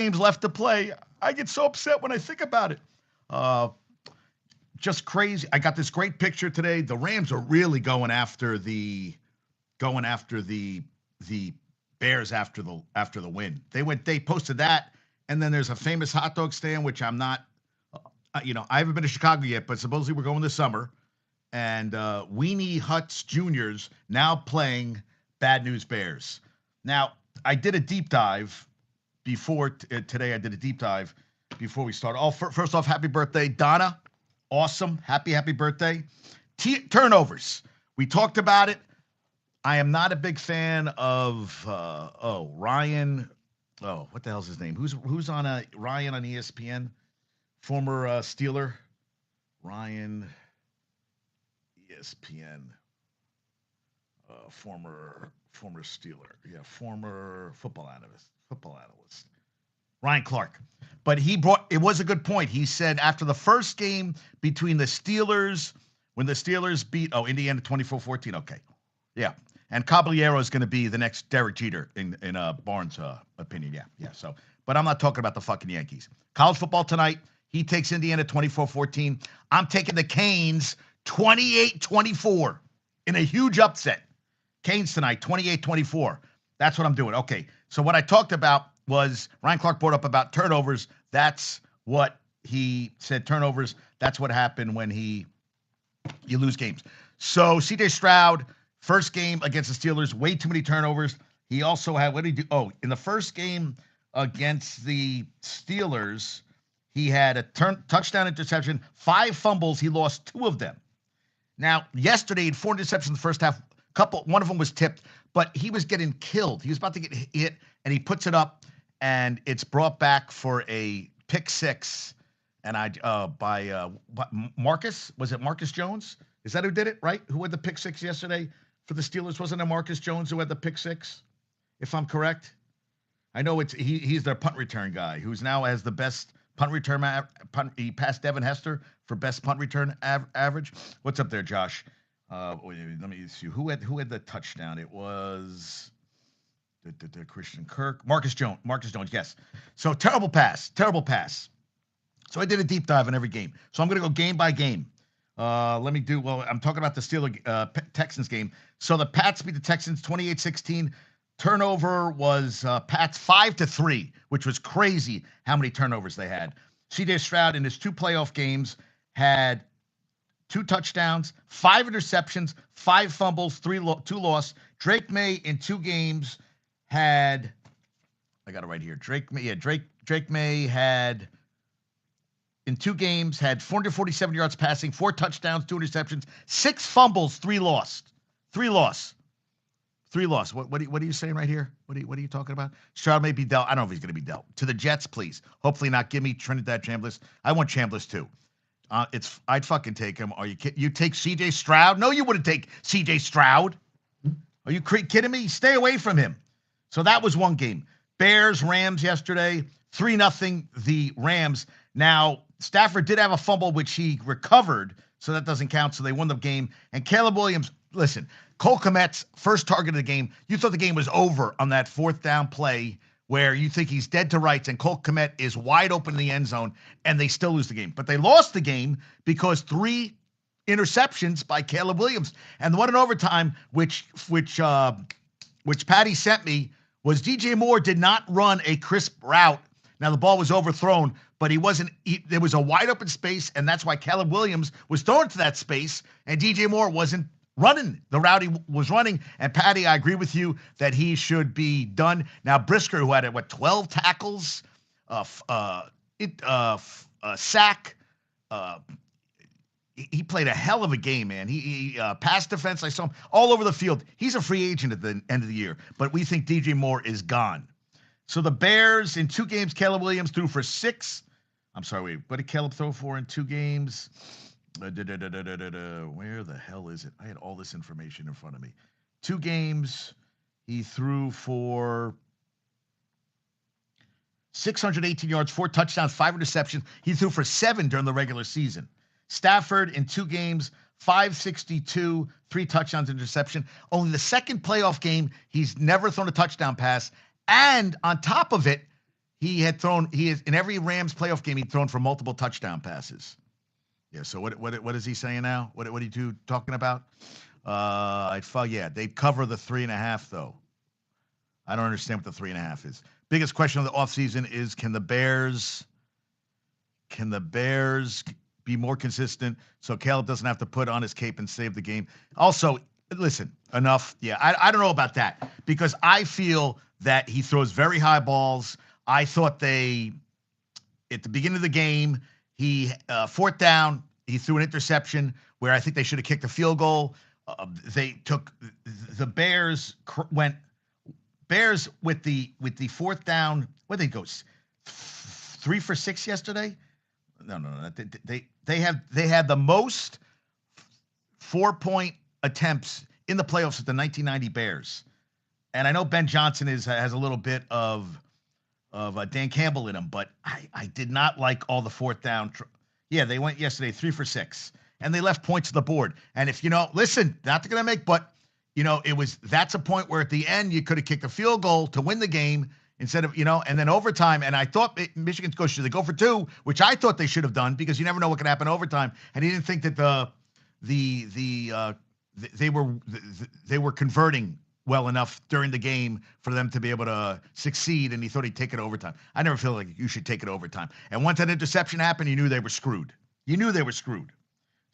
games left to play. I get so upset when I think about it. Uh, just crazy. I got this great picture today. The Rams are really going after the Bears after the win. They posted that, and then there's a famous hot dog stand which I'm not. I haven't been to Chicago yet, but supposedly we're going this summer. And Weenie Huts Juniors now playing Bad News Bears. Now I did a deep dive before today. I did a deep dive before we start. First off, happy birthday, Donna. Awesome. Happy birthday. Turnovers. We talked about it. I am not a big fan of Ryan. Oh, what the hell's his name? Who's on Ryan on ESPN? Former Steeler. Ryan, ESPN. Former Steeler. Yeah, former football analyst. Ryan Clark. But it was a good point. He said after the first game between the Steelers, when the Steelers beat Indiana 24-14. Okay. Yeah. And Caballero is going to be the next Derek Jeter in Barnes' opinion. Yeah. So, but I'm not talking about the fucking Yankees. College football tonight. He takes Indiana 24-14. I'm taking the Canes 28-24 in a huge upset. Canes tonight 28-24. That's what I'm doing. Okay. So what I talked about was Ryan Clark brought up about turnovers. That's what he said. Turnovers. That's what happened when you lose games. So CJ Stroud. First game against the Steelers, way too many turnovers. He also had, what did he do? Oh, in the first game against the Steelers, he had a touchdown interception, 5 fumbles. He lost 2 of them. Now, yesterday, he had 4 interceptions in the first half. One of them was tipped, but he was getting killed. He was about to get hit, and he puts it up, and it's brought back for a pick 6. And by Marcus, was it Marcus Jones? Is that who did it, right? Who had the pick 6 yesterday? For the Steelers, wasn't it Marcus Jones who had the pick 6, if I'm correct? I know he's their punt return guy, who's now has the best punt return. He passed Devin Hester for best punt return average. What's up there, Josh? Let me see who had the touchdown. It was Christian Kirk, Marcus Jones. Yes. So terrible pass. So I did a deep dive in every game. So I'm going to go game by game. I'm talking about the Steelers Texans game. So the Pats beat the Texans 28-16. Turnover was Pats 5-3, which was crazy how many turnovers they had. CJ Stroud in his 2 playoff games had 2 touchdowns, 5 interceptions, 5 fumbles, 2 loss. Drake May in 2 games had, I got it right here. Drake May had in 2 games had 447 yards passing, 4 touchdowns, 2 interceptions, 6 fumbles, 3 lost. What are you saying right here? What are you talking about? Stroud may be dealt. I don't know if he's going to be dealt to the Jets, please. Hopefully not. Give me Trinidad Chambliss. I want Chambliss too. I'd fucking take him. Are you kidding? You take C.J. Stroud? No, you wouldn't take C.J. Stroud. Are you kidding me? Stay away from him. So that was one game. Bears Rams yesterday 3-0 the Rams. Now Stafford did have a fumble which he recovered, so that doesn't count. So they won the game. And Caleb Williams, listen, Cole Kmet's first target of the game. You thought the game was over on that 4th down play where you think he's dead to rights, and Cole Kmet is wide open in the end zone, and they still lose the game. But they lost the game because 3 interceptions by Caleb Williams, and the one in overtime, which Patty sent me, was DJ Moore did not run a crisp route. Now the ball was overthrown, but there was a wide open space, and that's why Caleb Williams was thrown to that space, and DJ Moore wasn't running the route he was running. And Patty, I agree with you that he should be done. Now Brisker, who had 12 tackles, sack, he played a hell of a game, man. He pass defense. I saw him all over the field. He's a free agent at the end of the year, but we think DJ Moore is gone. So the Bears in 2 games, Caleb Williams threw for 6. I'm sorry, wait. What did Caleb throw for in 2 games? Where the hell is it? I had all this information in front of me. 2 games, he threw for 618 yards, 4 touchdowns, 5 interceptions. He threw for 7 during the regular season. Stafford in 2 games, 562, 3 touchdowns, interception. Only the second playoff game, he's never thrown a touchdown pass. And on top of it, In every Rams playoff game, he'd thrown for multiple touchdown passes. Yeah. So what is he saying now? What are you two talking about? They cover the 3.5 though. I don't understand what the 3.5 is. Biggest question of the offseason is can the Bears be more consistent so Caleb doesn't have to put on his cape and save the game? Also, listen, enough. Yeah, I don't know about that because I feel that he throws very high balls. I thought at the beginning of the game, fourth down, he threw an interception where I think they should have kicked a field goal. The Bears with the fourth down. Where they go? 3 for 6 yesterday. No. They had the most 4-point attempts in the playoffs at the 1990 Bears, and I know Ben Johnson has a little bit of Dan Campbell in him, but I did not like all the fourth down. They went yesterday 3 for 6, and they left points on the board. And if listen, not going to make, but that's a point where at the end you could have kicked a field goal to win the game instead of and then overtime. And I thought Michigan's coach should go for 2, which I thought they should have done because you never know what can happen overtime. And he didn't think that they were converting well enough during the game for them to be able to succeed, and he thought he'd take it overtime. I never feel like you should take it overtime. And once that interception happened, you knew they were screwed.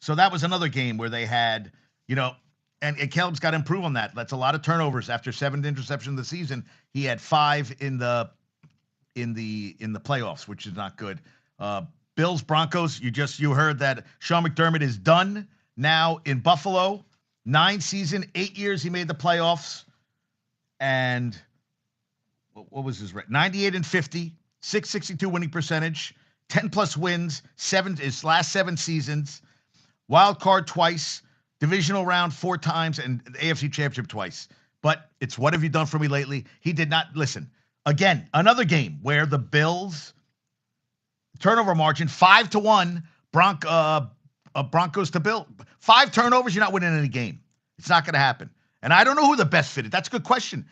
So that was another game where they had, and Caleb's got to improve on that. That's a lot of turnovers after 7 interceptions of the season. He had 5 in the playoffs, which is not good. Bills Broncos. You heard that Sean McDermott is done now in Buffalo. 9 seasons, 8 years he made the playoffs, and what was his rate? 98-50, 662 winning percentage, 10+ wins, his last 7 seasons, wild card twice, divisional round 4 times, and the AFC Championship twice. But it's what have you done for me lately? He did not listen. Again, another game where the Bills turnover margin 5-1, Broncos to Bill. 5 turnovers, you're not winning any game. It's not going to happen. And I don't know who the best fit is. That's a good question.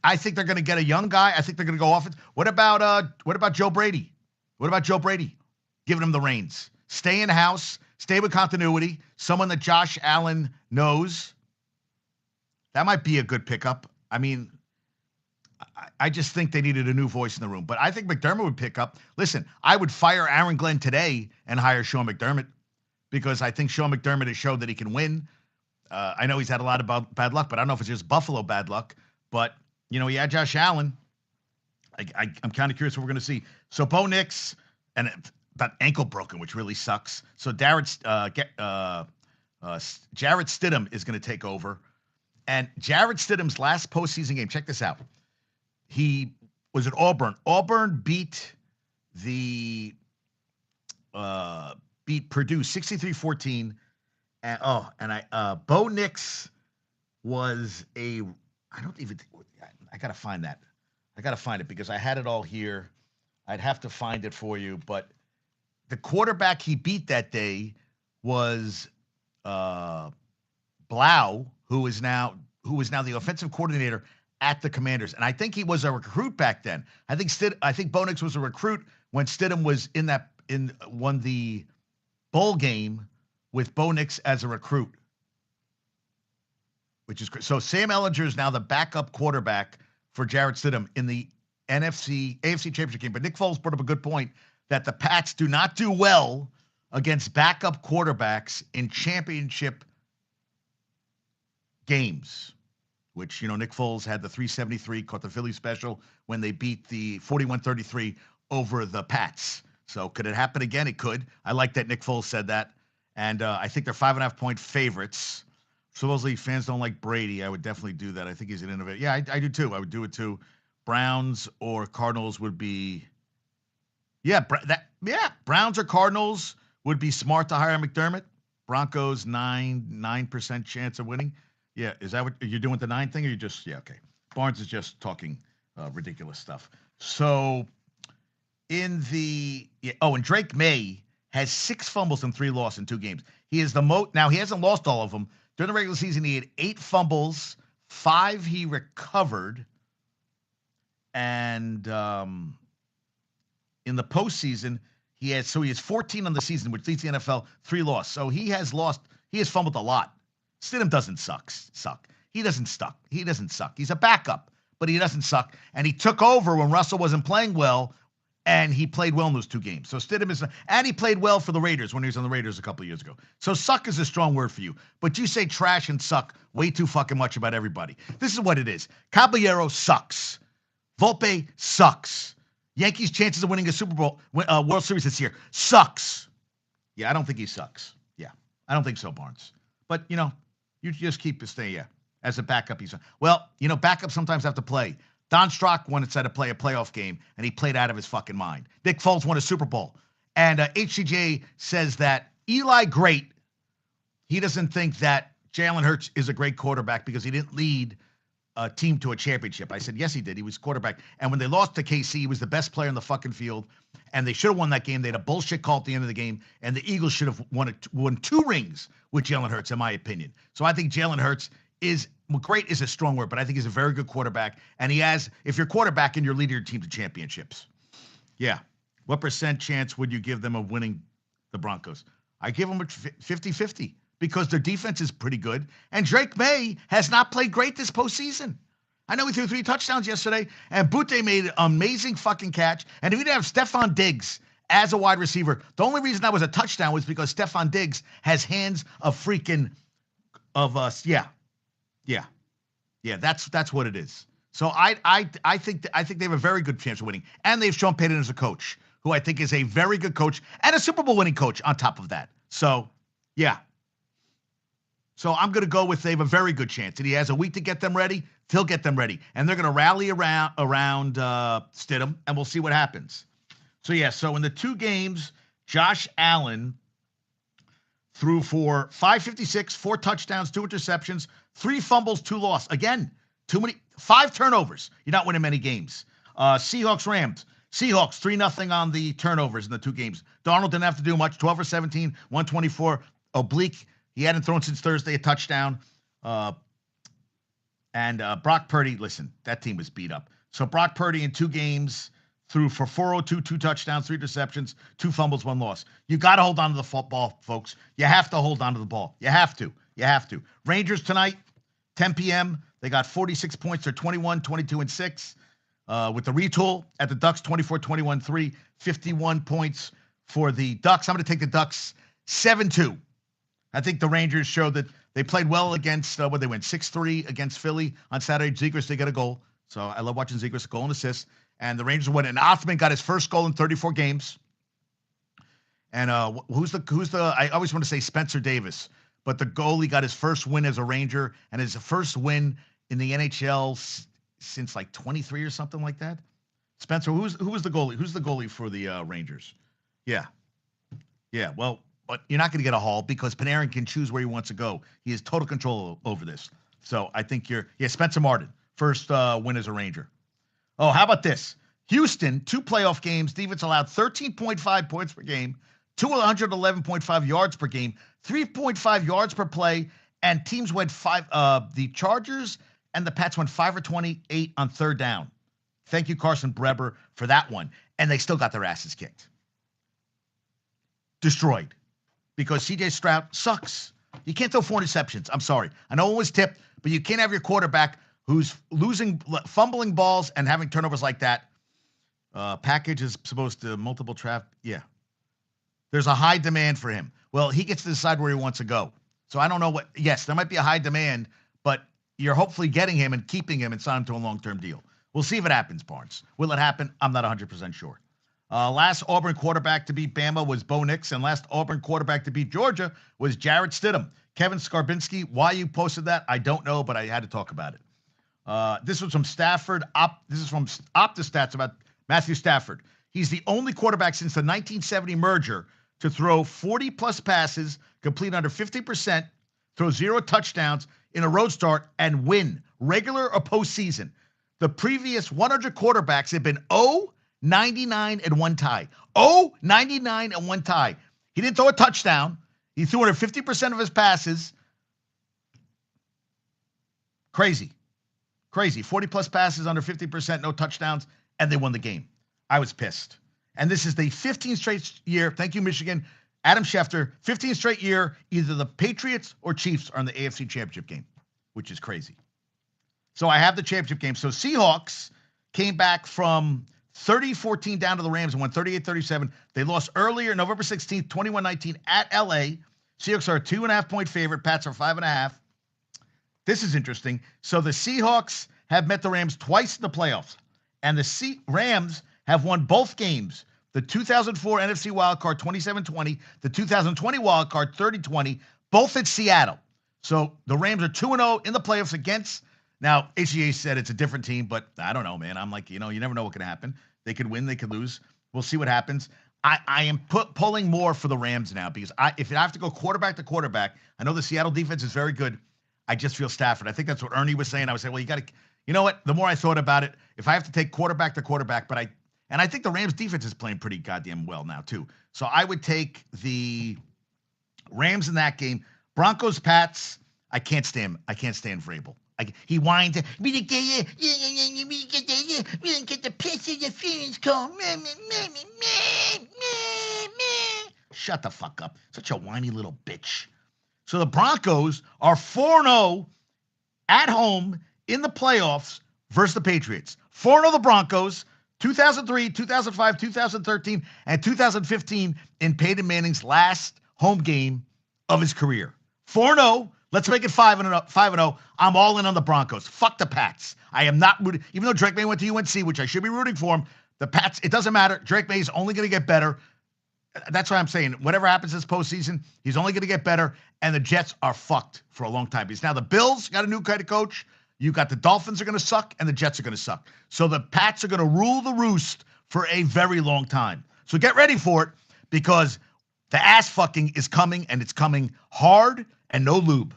I think they're going to get a young guy. I think they're going to go offense. What about Joe Brady? Giving him the reins. Stay in house. Stay with continuity. Someone that Josh Allen knows. That might be a good pickup. I mean, I just think they needed a new voice in the room. But I think McDermott would pick up. Listen, I would fire Aaron Glenn today and hire Sean McDermott because I think Sean McDermott has showed that he can win. I know he's had a lot of bad luck, but I don't know if it's just Buffalo bad luck. But, he had Josh Allen. I'm kind of curious what we're going to see. So Bo Nix, and that ankle broken, which really sucks. So Jarrett Stidham is going to take over. And Jarrett Stidham's last postseason game, check this out. He was at Auburn. Auburn beat Purdue 63-14. Bo Nix was I got to find that. I got to find it because I had it all here. I'd have to find it for you. But the quarterback he beat that day was Blau, who is now the offensive coordinator at the Commanders. And I think he was a recruit back then. I think Bo Nix was a recruit when Stidham was won the bowl game with Bo Nix as a recruit, which is great. So Sam Ehlinger is now the backup quarterback for Jarrett Stidham in the AFC Championship game. But Nick Foles brought up a good point that the Pats do not do well against backup quarterbacks in championship games, which, Nick Foles had the 373, caught the Philly special when they beat the 41-33 over the Pats. So could it happen again? It could. I like that Nick Foles said that. And I think they're 5.5-point favorites. Supposedly fans don't like Brady. I would definitely do that. I think he's an innovator. Yeah, I do too. I would do it too. Browns or Cardinals would be. Browns or Cardinals would be smart to hire McDermott. Broncos 9% chance of winning. Yeah, is that what you're doing with the 9 thing, or you just okay? Barnes is just talking ridiculous stuff. So and Drake May has 6 fumbles and 3 losses in 2 games. He is the most. Now he hasn't lost all of them. During the regular season, he had 8 fumbles, 5 he recovered, and in the postseason, he has 14 on the season, which leads the NFL 3 loss. So he has fumbled a lot. Stidham doesn't suck. He doesn't suck. He's a backup, but he doesn't suck. And he took over when Russell wasn't playing well, and he played well in those 2 games. So Stidham and he played well for the Raiders when he was on the Raiders a couple of years ago. So suck is a strong word for you. But you say trash and suck way too fucking much about everybody. This is what it is. Caballero sucks. Volpe sucks. Yankees' chances of winning a Super Bowl, World Series this year sucks. Yeah, I don't think he sucks. Yeah, I don't think so, Barnes. But, you just keep staying, yeah. As a backup, backups sometimes have to play. Don Strock wanted to play a playoff game, and he played out of his fucking mind. Nick Foles won a Super Bowl. And HCJ says that Eli great, he doesn't think that Jalen Hurts is a great quarterback because he didn't lead a team to a championship. I said, yes, he did. He was quarterback. And when they lost to KC, he was the best player in the fucking field. And they should have won that game. They had a bullshit call at the end of the game. And the Eagles should have won 2 rings with Jalen Hurts, in my opinion. So I think Jalen Hurts great is a strong word, but I think he's a very good quarterback. And if you're quarterback and you're leading your team to championships. Yeah. What % chance would you give them of winning the Broncos? I give them a 50-50 because their defense is pretty good. And Drake May has not played great this postseason. I know he threw 3 touchdowns yesterday, and Butte made an amazing fucking catch. And if we didn't have Stephon Diggs as a wide receiver, the only reason that was a touchdown was because Stephon Diggs has hands of freaking of us. Yeah. That's what it is. So I think they have a very good chance of winning, and they've Sean Payton as a coach, who I think is a very good coach and a Super Bowl winning coach on top of that. So yeah. So I'm going to go with they have a very good chance, and he has a week to get them ready. He'll get them ready, and they're going to rally around Stidham, and we'll see what happens. So yeah. So in the 2 games, Josh Allen threw for 556, 4 touchdowns, 2 interceptions, 3 fumbles, 2 loss. Again, 5 turnovers. You're not winning many games. Seahawks, Rams. Seahawks, 3-0 on the turnovers in the 2 games. Darnold didn't have to do much. 12 for 17, 124. Oblique, he hadn't thrown since Thursday, a touchdown. And Brock Purdy, listen, that team was beat up. So Brock Purdy in 2 games threw for 402, 2 touchdowns, 3 interceptions, 2 fumbles, 1 loss. You got to hold on to the football, folks. You have to hold on to the ball. You have to. Rangers tonight, 10 p.m. They got 46 points. They're 21, 22, and 6. With the retool at the Ducks, 24, 21, 3, 51 points for the Ducks. I'm going to take the Ducks 7-2. I think the Rangers showed that they played well against, they went 6-3 against Philly on Saturday. Zegras, they got a goal. So I love watching Zegras, goal and assist. And the Rangers won. And Othman got his first goal in 34 games. And who's the? I always want to say Spencer Davis, but the goalie got his first win as a Ranger and his first win in the NHL since like 23 or something like that. Spencer, who was the goalie? Who's the goalie for the Rangers? Yeah. Well, but you're not going to get a haul because Panarin can choose where he wants to go. He has total control over this. So I think Spencer Martin, first win as a Ranger. Oh, how about this? Houston, 2 playoff games. Defense allowed 13.5 points per game, 211.5 yards per game, 3.5 yards per play, and teams went 5. The Chargers and the Pats went 5 or 28 on 3rd down. Thank you, Carson Breber, for that one. And they still got their asses kicked. Destroyed. Because C.J. Stroud sucks. You can't throw 4 interceptions. I'm sorry. I know it was tipped, but you can't have your quarterback who's fumbling balls and having turnovers like that. Package is supposed to multiple trap. Yeah. There's a high demand for him. Well, he gets to decide where he wants to go. So I don't know yes, there might be a high demand, but you're hopefully getting him and keeping him and signing him to a long-term deal. We'll see if it happens, Barnes. Will it happen? I'm not 100% sure. Last Auburn quarterback to beat Bama was Bo Nix, and last Auburn quarterback to beat Georgia was Jarrett Stidham. Kevin Skarbinski, why you posted that, I don't know, but I had to talk about it. This was from Stafford. This is from OptiStats about Matthew Stafford. He's the only quarterback since the 1970 merger to throw 40-plus passes, complete under 50%, throw 0 touchdowns in a road start, and win, regular or postseason. The previous 100 quarterbacks have been 0-99 and 1 tie. 0-99 and 1 tie. He didn't throw a touchdown. He threw under 50% of his passes. Crazy. 40-plus passes, under 50%, no touchdowns, and they won the game. I was pissed. And this is the 15th straight year. Thank you, Michigan. Adam Schefter, 15th straight year, either the Patriots or Chiefs are in the AFC Championship game, which is crazy. So I have the championship game. So Seahawks came back from 30-14 down to the Rams and won 38-37. They lost earlier, November 16th, 21-19 at LA. Seahawks are a 2.5-point favorite. Pats are 5.5. This is interesting. So the Seahawks have met the Rams twice in the playoffs, and the Rams have won both games. The 2004 NFC wildcard 27-20, the 2020 wildcard 30-20, both at Seattle. So the Rams are 2-0 in the playoffs against. Now, HGA said it's a different team, but I don't know, man. I'm like, you never know what can happen. They could win, they could lose. We'll see what happens. I am pulling more for the Rams now because if I have to go quarterback to quarterback, I know the Seattle defense is very good. I just feel Stafford. I think that's what Ernie was saying. I was saying, well, you got to, you know what? The more I thought about it, if I have to take quarterback to quarterback, and I think the Rams defense is playing pretty goddamn well now too. So I would take the Rams in that game. Broncos, Pats. I can't stand Vrabel. He whines. We didn't get the piss interference call. Shut the fuck up. Such a whiny little bitch. So the Broncos are 4-0 at home in the playoffs versus the Patriots. 4-0 the Broncos, 2003, 2005, 2013, and 2015 in Peyton Manning's last home game of his career. 4-0. Let's make it 5-0. I'm all in on the Broncos. Fuck the Pats. I am not rooting. Even though Drake May went to UNC, which I should be rooting for him, the Pats, it doesn't matter. Drake May is only going to get better. That's why I'm saying whatever happens this postseason, he's only going to get better. And the Jets are fucked for a long time. Because now the Bills got a new kind of coach. You got the Dolphins are going to suck, and the Jets are going to suck. So the Pats are going to rule the roost for a very long time. So get ready for it because the ass fucking is coming, and it's coming hard and no lube.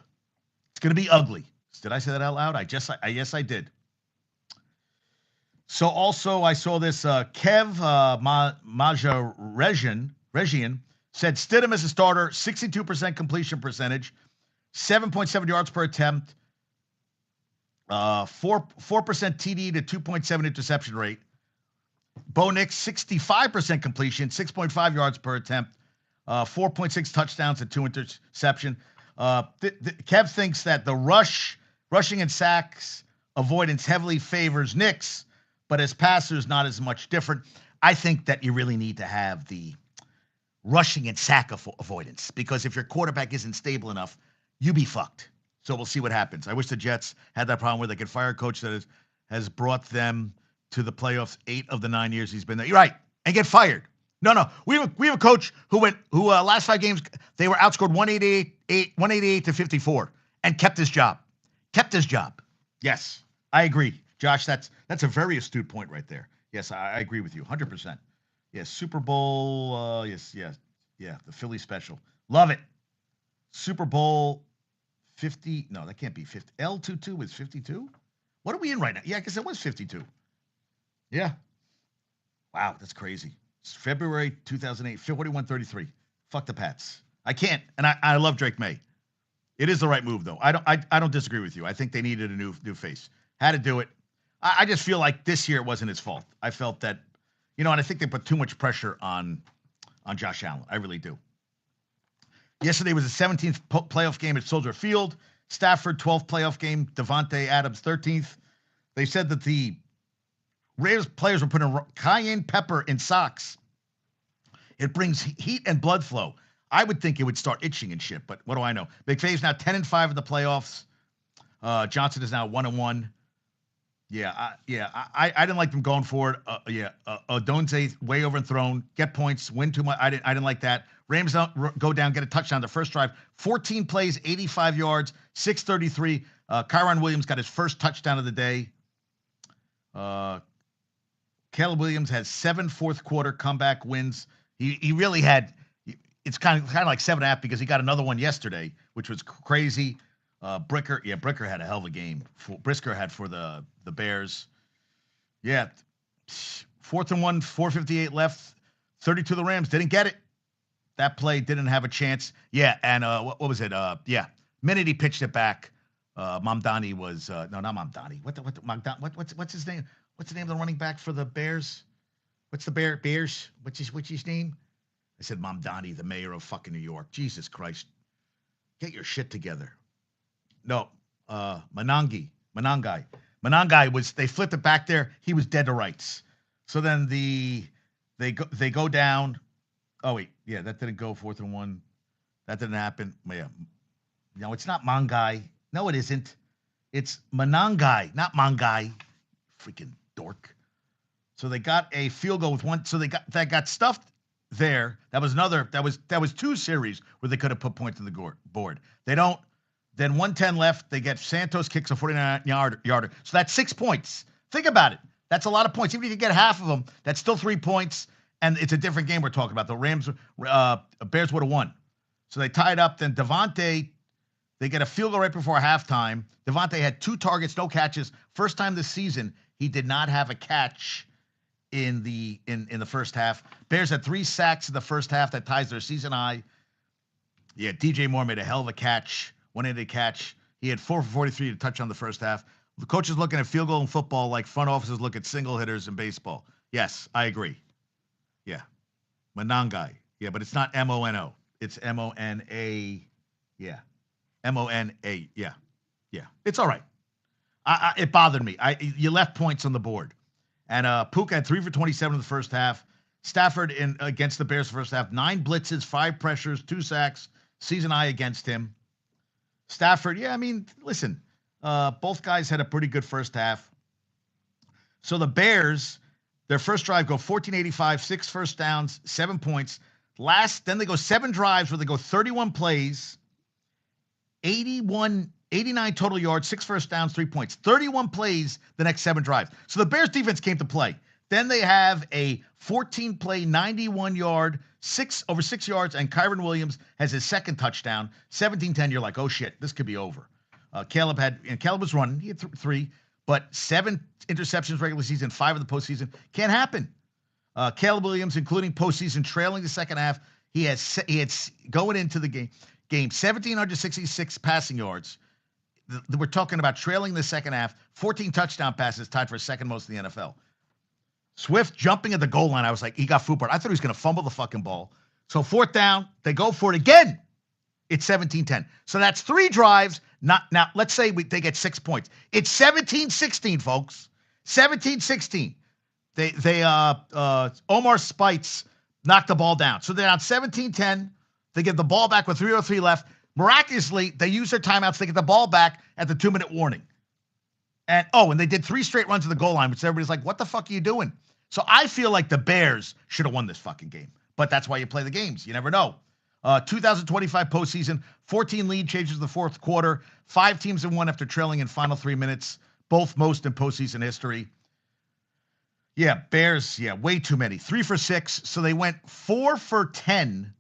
It's going to be ugly. Did I say that out loud? Yes, I did. So also I saw this Kev Majaregian said Stidham as a starter, 62% completion percentage, 7.7 yards per attempt, 4% TD to 2.7 interception rate. Bo Nix, 65% completion, 6.5 yards per attempt, 4.6 touchdowns and 2 interception. Kev thinks that the rushing and sacks avoidance heavily favors Nix, but as passers, not as much different. I think that you really need to have the rushing and sack avoidance because if your quarterback isn't stable enough, you be fucked. So we'll see what happens. I wish the Jets had that problem where they could fire a coach that has brought them to the playoffs 8 of the 9 years he's been there. You're right, and get fired. No. We have a coach who last 5 games they were outscored 188 to 54 and kept his job. Yes, I agree, Josh. That's a very astute point right there. Yes, I agree with you 100%. Yes, Super Bowl. Yes, the Philly special. Love it. Super Bowl 50. No, that can't be 50. L22 is 52. What are we in right now? Yeah, I guess it was 52. Yeah. Wow, that's crazy. It's February 2008, 41-33. Fuck the Pats. I can't, and I love Drake May. It is the right move, though. I don't disagree with you. I think they needed a new face. Had to do it. I just feel like this year it wasn't his fault. I felt that, and I think they put too much pressure on Josh Allen. I really do. Yesterday was the 17th playoff game at Soldier Field. Stafford, 12th playoff game. Devontae Adams, 13th. They said that the Raiders players were putting cayenne pepper in socks. It brings heat and blood flow. I would think it would start itching and shit, but what do I know? McVay's now 10-5 in the playoffs. Johnson is now 1-1. I didn't like them going forward. Odonze way overthrown. Get points. Win too much. I didn't like that. Rams go down, get a touchdown. The first drive, 14 plays, 85 yards, 633. Kyron Williams got his first touchdown of the day. Caleb Williams has 7 fourth quarter comeback wins. He really had. It's kind of like 7.5 because he got another one yesterday, which was crazy. Bricker had a hell of a game. Brisker had for the Bears. Yeah, 4th and 1, 4:58 left. 32 the Rams didn't get it. That play didn't have a chance. Yeah, and what was it? Minute he pitched it back. Mamdani was no, not Mamdani. What's his name? What's the name of the running back for the Bears? What's the Bears? What's his name? I said Mamdani, the mayor of fucking New York. Jesus Christ. Get your shit together. No, Manangai. Manangai was, they flipped it back there. He was dead to rights. So then they go down. Oh wait, yeah, that didn't go 4th and 1. That didn't happen. Yeah. No, it's not Mangai. No, it isn't. It's Manangai, not Mangai. Freaking dork. So they got a field goal with one. So they got stuffed there. That was 2 series where they could have put points on the board. They don't. Then 110 left. They get Santos kicks a 49-yarder. So that's 6 points. Think about it. That's a lot of points. Even if you get half of them, that's still 3 points. And it's a different game we're talking about. The Bears would have won. So they tied up. Then Devontae, they get a field goal right before halftime. Devontae had 2 targets, no catches. First time this season, he did not have a catch in the first half. Bears had 3 sacks in the first half. That ties their season high. Yeah, DJ Moore made a hell of a catch, one-handed catch. He had 4 for 43 to touch on the first half. The coach is looking at field goal in football like front offices look at single hitters in baseball. Yes, I agree. Yeah. Manangai. Yeah, but it's not M-O-N-O. It's M-O-N-A. Yeah. M-O-N-A. Yeah. Yeah. It's all right. It bothered me. You left points on the board. And Puka had 3 for 27 in the first half. Stafford against the Bears first half, 9 blitzes, 5 pressures, 2 sacks, season high against him. Stafford, yeah, I mean, listen, both guys had a pretty good first half. So the Bears, their first drive go 14-85, 6 first downs, 7 points. Then they go 7 drives where they go 31 plays, 89 total yards, 6 first downs, 3 points. 31 plays the next 7 drives. So the Bears defense came to play. Then they have a 14-play, 91-yard, over 6 yards, and Kyron Williams has his second touchdown. 17-10, you're like, oh shit, this could be over. Caleb was running. He had 3, but 7 interceptions regular season, 5 of the postseason. Can't happen. Caleb Williams, including postseason, trailing the second half. He had going into the game 1,766 passing yards. We're talking about trailing the second half. 14 touchdown passes, tied for second most in the NFL. Swift jumping at the goal line. I was like, he got football. I thought he was going to fumble the fucking ball. So 4th down, they go for it again. It's 17-10. So that's 3 drives. Now, let's say they get 6 points. It's 17-16, folks. 17-16. Omar Spites knocked the ball down. So they're down 17-10. They get the ball back with 3:03 left. Miraculously, they use their timeouts. They get the ball back at the 2-minute warning. And they did 3 straight runs to the goal line, which everybody's like, what the fuck are you doing? So I feel like the Bears should have won this fucking game. But that's why you play the games. You never know. 2025 postseason, 14 lead changes in the fourth quarter. 5 teams have won after trailing in final 3 minutes. Both most in postseason history. Yeah, Bears, way too many. 3 for 6. So they went 4 for 10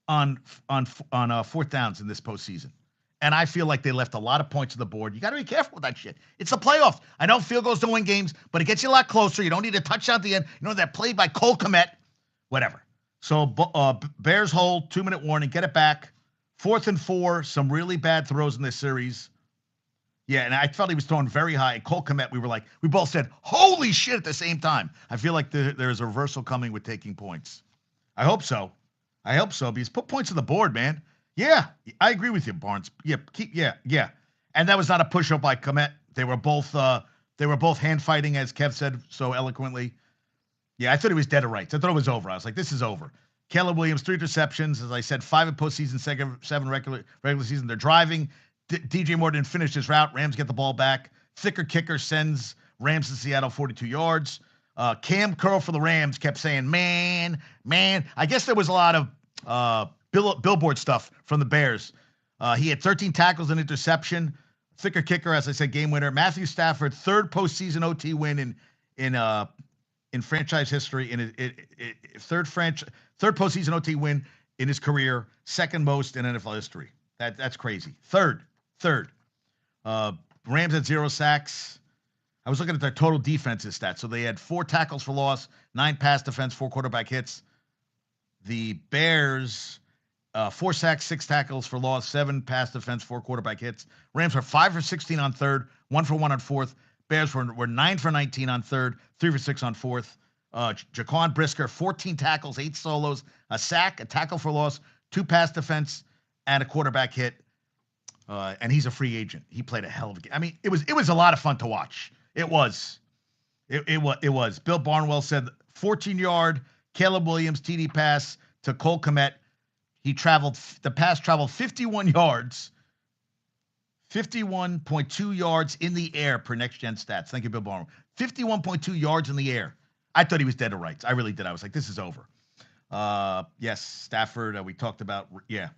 on 4th downs in this postseason. And I feel like they left a lot of points on the board. You got to be careful with that shit. It's the playoffs. I know field goals don't win games, but it gets you a lot closer. You don't need a touchdown at the end. You know, that play by Cole Kmet, whatever. So Bears hold, 2-minute warning, get it back. 4th and 4, some really bad throws in this series. Yeah, and I felt he was throwing very high. Cole Kmet, we both said, holy shit at the same time. I feel like there's a reversal coming with taking points. I hope so, because put points on the board, man. Yeah, I agree with you, Barnes. Yeah. And that was not a push-up by Kmet. They were both hand fighting, as Kev said so eloquently. Yeah, I thought he was dead to rights. I thought it was over. I was like, this is over. Caleb Williams, 3 interceptions. As I said, 5 in postseason, 7 regular season. They're driving. DJ Moore didn't finish his route. Rams get the ball back. Thicker kicker sends Rams to Seattle 42 yards. Cam Curl for the Rams kept saying, man. I guess there was a lot of billboard stuff from the Bears. He had 13 tackles and interception. Thicker kicker, as I said, game winner. Matthew Stafford, 3rd postseason OT win in franchise history. Third postseason OT win in his career. 2nd most in NFL history. That's crazy. Third. Rams had 0 sacks. I was looking at their total defensive stats. So they had 4 tackles for loss, 9 pass defense, 4 quarterback hits. The Bears, 4 sacks, 6 tackles for loss, 7 pass defense, 4 quarterback hits. Rams were 5 for 16 on 3rd, 1 for 1 on 4th. Bears were 9 for 19 on 3rd, 3 for 6 on 4th. Jaquan Brisker, 14 tackles, 8 solos, a sack, a tackle for loss, 2 pass defense, and a quarterback hit. And he's a free agent. He played a hell of a game. I mean, it was a lot of fun to watch. It was. It was. Bill Barnwell said 14-yard Caleb Williams TD pass to Cole Kmet. The pass traveled 51 yards, 51.2 yards in the air per Next Gen Stats. Thank you, Bill Barnwell. 51.2 yards in the air. I thought he was dead to rights. I really did. I was like, this is over. Yes, Stafford, we talked about. Yeah.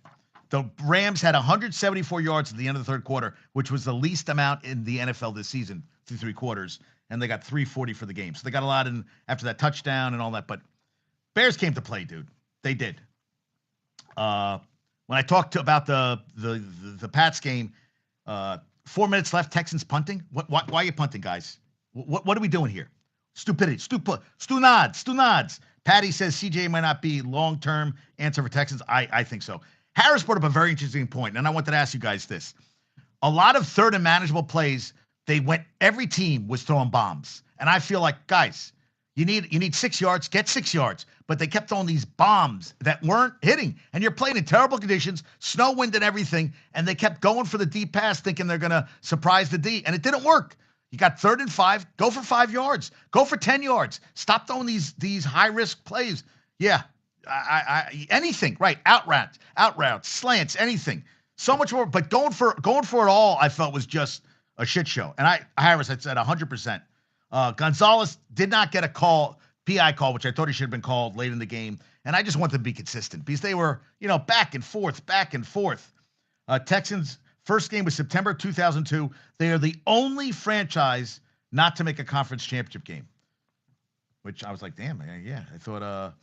The Rams had 174 yards at the end of the third quarter, which was the least amount in the NFL this season through 3 quarters, and they got 340 for the game. So they got a lot in after that touchdown and all that. But Bears came to play, dude. They did. When I talked about the Pats game, 4 minutes left, Texans punting. Why are you punting, guys? What are we doing here? Stupidity. Stu nods. Patty says CJ might not be long-term answer for Texans. I think so. Harris brought up a very interesting point, and I wanted to ask you guys this. A lot of third and manageable plays, every team was throwing bombs. And I feel like, guys, you need 6 yards, get 6 yards. But they kept throwing these bombs that weren't hitting. And you're playing in terrible conditions, snow, wind, and everything. And they kept going for the deep pass, thinking they're going to surprise the D. And it didn't work. You got 3rd and 5, go for 5 yards. Go for 10 yards. Stop throwing these high-risk plays. Yeah. Anything, right? Out routes, slants, anything. So much more, but going for it all, I felt was just a shit show. And Harris, I said 100%. Gonzalez did not get a PI call, which I thought he should have been called late in the game. And I just want them to be consistent because they were, back and forth. Texans first game was September 2002. They are the only franchise not to make a conference championship game, which I was like, damn, yeah. I thought,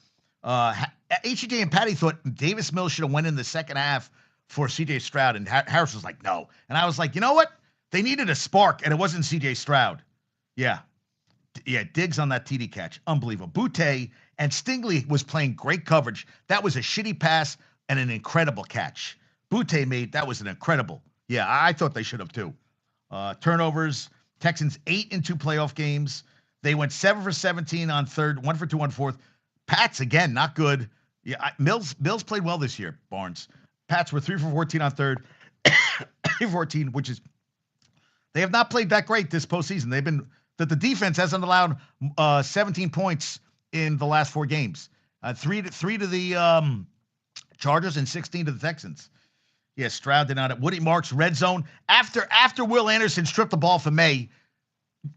HJ and Patty thought Davis Mills should have went in the second half for CJ Stroud, and Harris was like, no. And I was like, you know what? They needed a spark, and it wasn't CJ Stroud. Yeah, Diggs on that TD catch. Unbelievable. Butte and Stingley was playing great coverage. That was a shitty pass and an incredible catch. Butte that was an incredible. Yeah, I thought they should have too. Turnovers, Texans 8 in 2 playoff games. They went 7 for 17 on third, 1 for 2 on fourth. Pats, again, not good. Yeah, Mills played well this year, Barnes. Pats were 3 for 14 on third, 14, which is, they have not played that great this postseason. The defense hasn't allowed 17 points in the last 4 games. 3 to the Chargers and 16 to the Texans. Yeah, Stroud did not. Woody Marks, red zone. After Will Anderson stripped the ball from May,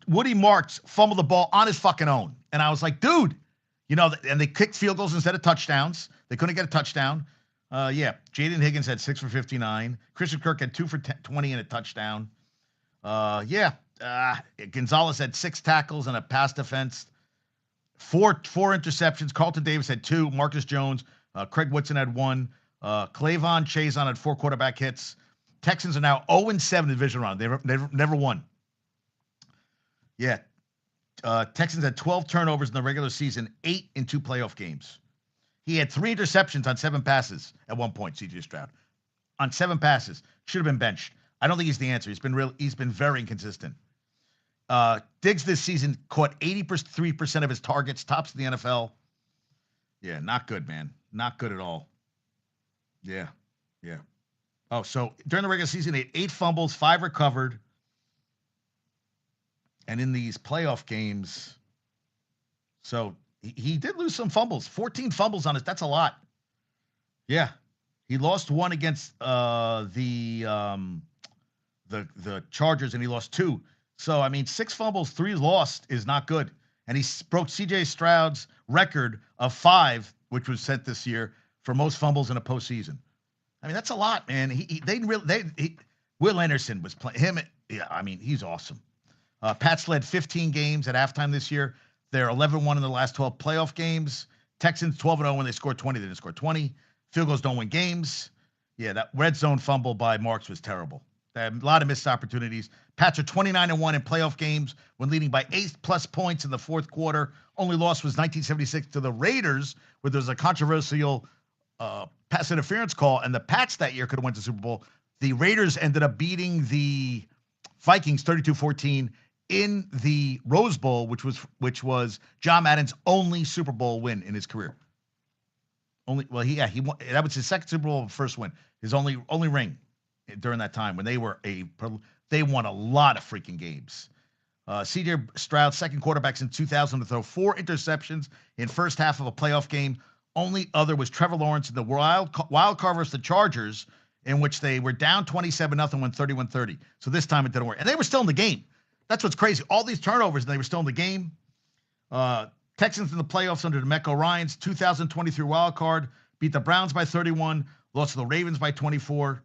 Woody Marks fumbled the ball on his fucking own. And I was like, dude, and they kicked field goals instead of touchdowns. They couldn't get a touchdown. Jaden Higgins had 6 for 59. Christian Kirk had 2 for 20 and a touchdown. Gonzalez had 6 tackles and a pass defense. 4 interceptions. Carlton Davis had 2. Marcus Jones, Craig Woodson had 1. Clavon Chazon had 4 quarterback hits. Texans are now 0-7 in the division round. They've never won. Yeah. Texans had 12 turnovers in the regular season, 8 in 2 playoff games. He had 3 interceptions on 7 passes at one point, CJ Stroud. On 7 passes. Should have been benched. I don't think he's the answer. He's been very inconsistent. Diggs this season caught 83% of his targets, tops in the NFL. Yeah, not good, man. Not good at all. Yeah. Oh, so during the regular season, he had 8 fumbles, 5 recovered. And in these playoff games, so he did lose some fumbles. 14 fumbles on it. That's a lot. Yeah. He lost 1 against the Chargers, and he lost 2. So, 6 fumbles, 3 lost is not good. And he broke C.J. Stroud's record of 5, which was set this year, for most fumbles in a postseason. That's a lot, man. Will Anderson was playing him. Yeah, he's awesome. Pats led 15 games at halftime this year. They're 11-1 in the last 12 playoff games. Texans 12-0 when they scored 20. They didn't score 20. Field goals don't win games. Yeah, that red zone fumble by Marks was terrible. A lot of missed opportunities. Pats are 29-1 in playoff games when leading by 8+ points in the fourth quarter. Only loss was 1976 to the Raiders, where there was a controversial pass interference call, and the Pats that year could have went to the Super Bowl. The Raiders ended up beating the Vikings 32-14 in the Rose Bowl, which was John Madden's only Super Bowl win in his career. He won. That was his second Super Bowl, first win. His only ring during that time when they won a lot of freaking games. C.J. Stroud, second quarterback since 2000 to throw 4 interceptions in first half of a playoff game. Only other was Trevor Lawrence in the wild card versus the Chargers, in which they were down 27-0, went 31-30. So this time it didn't work. And they were still in the game. That's what's crazy. All these turnovers, and they were still in the game. Texans in the playoffs under DeMeco Ryans, 2023 wild card, beat the Browns by 31, lost to the Ravens by 24.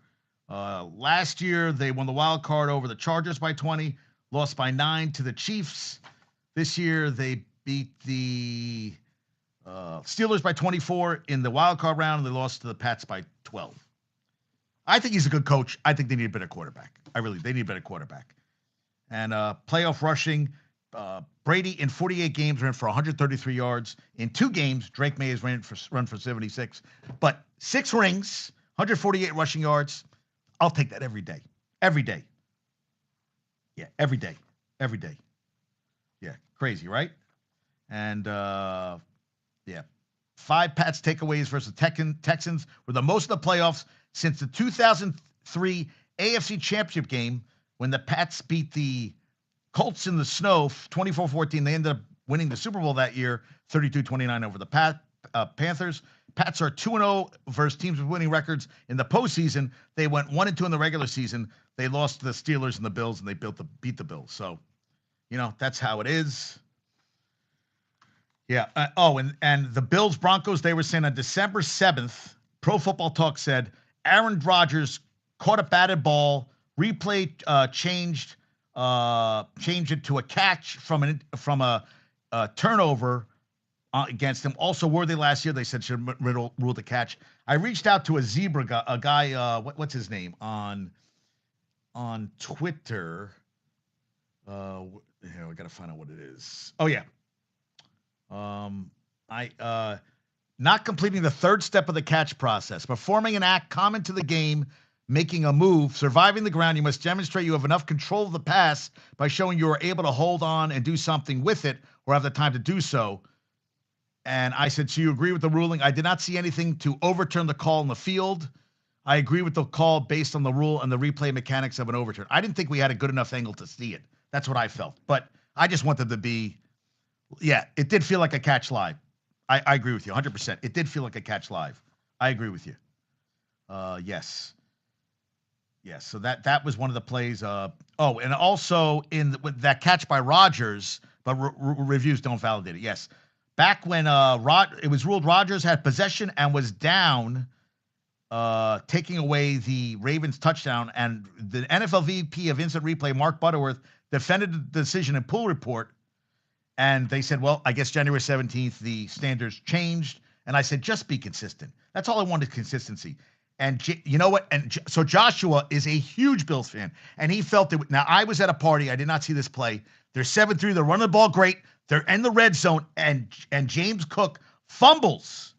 Last year, they won the wild card over the Chargers by 20, lost by 9 to the Chiefs. This year, they beat the Steelers by 24 in the wild card round, and they lost to the Pats by 12. I think he's a good coach. I think they need a better quarterback. They need a better quarterback. And playoff rushing, Brady in 48 games ran for 133 yards. In 2 games, Drake May has run for 76. But 6 rings, 148 rushing yards. I'll take that every day. Every day. Yeah, every day. Every day. Yeah, crazy, right? And, 5 Pats takeaways versus Texans were the most of the playoffs since the 2003 AFC Championship game when the Pats beat the Colts in the snow 24-14. They ended up winning the Super Bowl that year, 32-29 over the Panthers. Pats are 2-0 versus teams with winning records in the postseason. They went 1-2 in the regular season. They lost to the Steelers and the Bills, and they beat the Bills. So, that's how it is. Yeah. And the Bills Broncos, they were saying on December 7th, Pro Football Talk said Aaron Rodgers caught a batted ball, replay changed it to a catch from a turnover against him. Also worthy last year, they said should rule the catch. I reached out to a guy, what's his name on Twitter. Here, we got to find out what it is. Oh yeah. Not completing the third step of the catch process, performing an act common to the game, making a move, surviving the ground. You must demonstrate you have enough control of the pass by showing you are able to hold on and do something with it or have the time to do so. And I said, so you agree with the ruling? I did not see anything to overturn the call in the field. I agree with the call based on the rule and the replay mechanics of an overturn. I didn't think we had a good enough angle to see it. That's what I felt. But I just wanted to be, it did feel like a catch live. I agree with you 100%. It did feel like a catch live. I agree with you. Yes. So that was one of the plays. And also with that catch by Rodgers, but reviews don't validate it. Yes. Back when it was ruled Rodgers had possession and was down, taking away the Ravens touchdown, and the NFL VP of Instant Replay, Mark Butterworth, defended the decision in Pool Report, and they said, well, I guess January 17th, the standards changed, and I said, just be consistent. That's all I wanted, consistency. And you know what? And so Joshua is a huge Bills fan, and he felt it. Now, I was at a party. I did not see this play. They're 7-3. They're running the ball great. They're in the red zone, and James Cook fumbles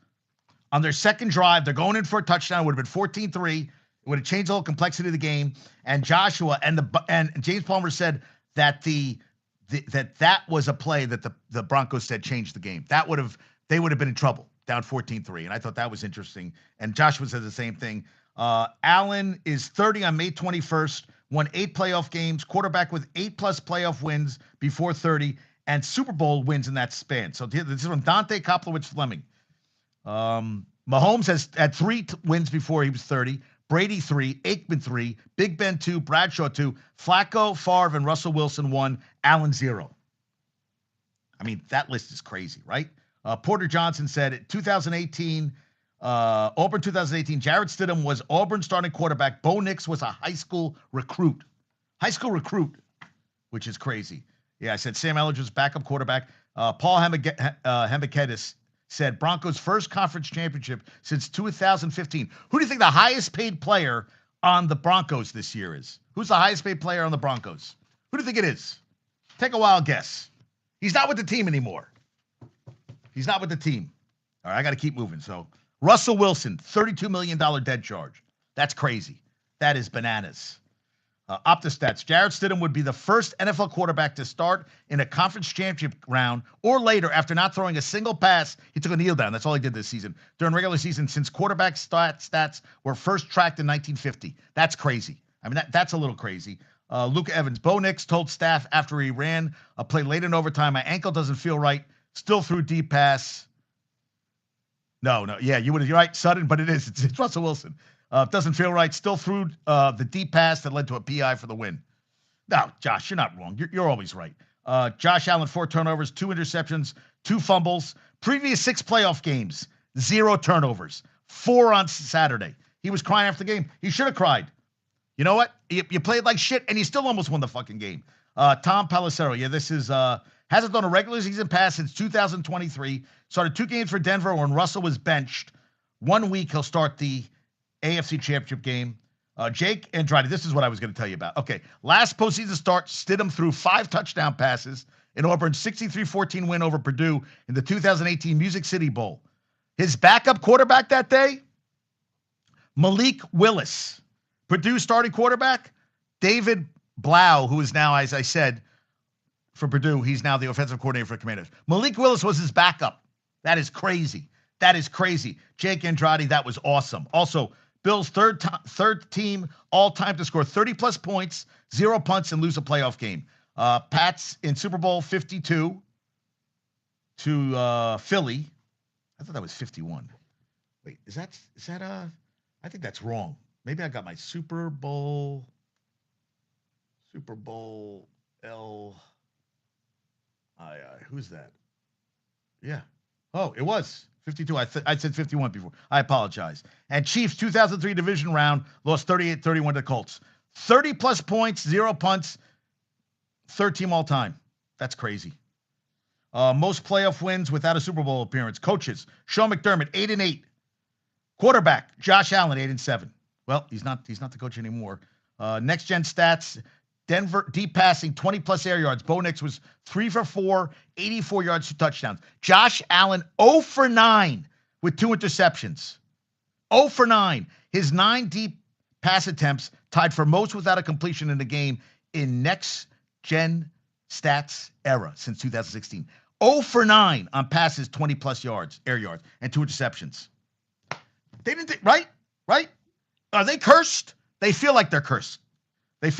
on their second drive. They're going in for a touchdown. It would have been 14-3. It would have changed the whole complexity of the game. And Joshua and James Palmer said that that was a play that the Broncos said changed the game. They would have been in trouble, down 14-3. And I thought that was interesting. And Joshua said the same thing. Allen is 30 on May 21st, won 8 playoff games, quarterback with 8+ playoff wins before 30, and Super Bowl wins in that span. So this is from Dante Koplowitz Fleming. Mahomes has had 3 wins before he was 30. Brady 3, Aikman 3, Big Ben 2, Bradshaw 2, Flacco, Favre, and Russell Wilson 1, Allen 0. I mean, that list is crazy, right? Porter Johnson said 2018, Auburn 2018, Jarrett Stidham was Auburn starting quarterback. Bo Nix was a high school recruit, which is crazy. Yeah, I said Sam Ellinger was backup quarterback. Paul Hembekedis said Broncos' first conference championship since 2015. Who do you think the highest paid player on the Broncos this year is? Who's the highest paid player on the Broncos? Who do you think it is? Take a wild guess. He's not with the team anymore. He's not with the team. All right, I got to keep moving. So Russell Wilson, $32 million dead charge. That's crazy. That is bananas. OptaStats. Jarrett Stidham would be the first NFL quarterback to start in a conference championship round or later after not throwing a single pass. He took a kneel down. That's all he did this season during regular season since quarterback stats were first tracked in 1950. That's crazy. I mean, that's a little crazy. Luke Evans. Bo Nix told staff after he ran a play late in overtime, my ankle doesn't feel right. Still threw deep pass. No. Yeah, you're right, Sutton, but it is. It's Russell Wilson. Doesn't feel right. Still threw the deep pass that led to a PI for the win. No, Josh, you're not wrong. You're always right. Josh Allen, 4 turnovers, 2 interceptions, 2 fumbles. Previous 6 playoff games, 0 turnovers, 4 on Saturday. He was crying after the game. He should have cried. You know what? You played like shit, and you still almost won the fucking game. Tom Pelissero. Yeah, this is hasn't done a regular season pass since 2023. Started 2 games for Denver when Russell was benched. 1 week he'll start the AFC Championship game. Jake Andrade, this is what I was going to tell you about. Okay, last postseason start, Stidham threw 5 touchdown passes in Auburn's 63-14 win over Purdue in the 2018 Music City Bowl. His backup quarterback that day, Malik Willis. Purdue starting quarterback, David Blau, who is now, as I said, for Purdue, he's now the offensive coordinator for the Commanders. Malik Willis was his backup. That is crazy. That is crazy. Jake Andrade, that was awesome. Also, Bills' third team all-time to score 30-plus points, 0 punts, and lose a playoff game. Pats in Super Bowl 52 to Philly. I thought that was 51. Wait, is that I think that's wrong. Maybe I got my Super Bowl L. Who's that? Yeah. Oh, it was 52. I said 51 before. I apologize. And Chiefs 2003 division round lost 38-31 to the Colts. 30-plus points, 0 punts, 3rd team all time. That's crazy. Most playoff wins without a Super Bowl appearance. Coaches, Sean McDermott, 8-8. Quarterback, Josh Allen, 8-7. Well, he's not the coach anymore. Next gen stats, Denver deep passing, 20-plus air yards. Bo Nix was 3 for 4, 84 yards, 2 touchdowns. Josh Allen, 0 for 9 with 2 interceptions. 0 for 9. His 9 deep pass attempts tied for most without a completion in the game in next gen stats era since 2016. 0 for 9 on passes, 20-plus yards, air yards, and 2 interceptions. They didn't, right? Are they cursed? They feel like they're cursed. He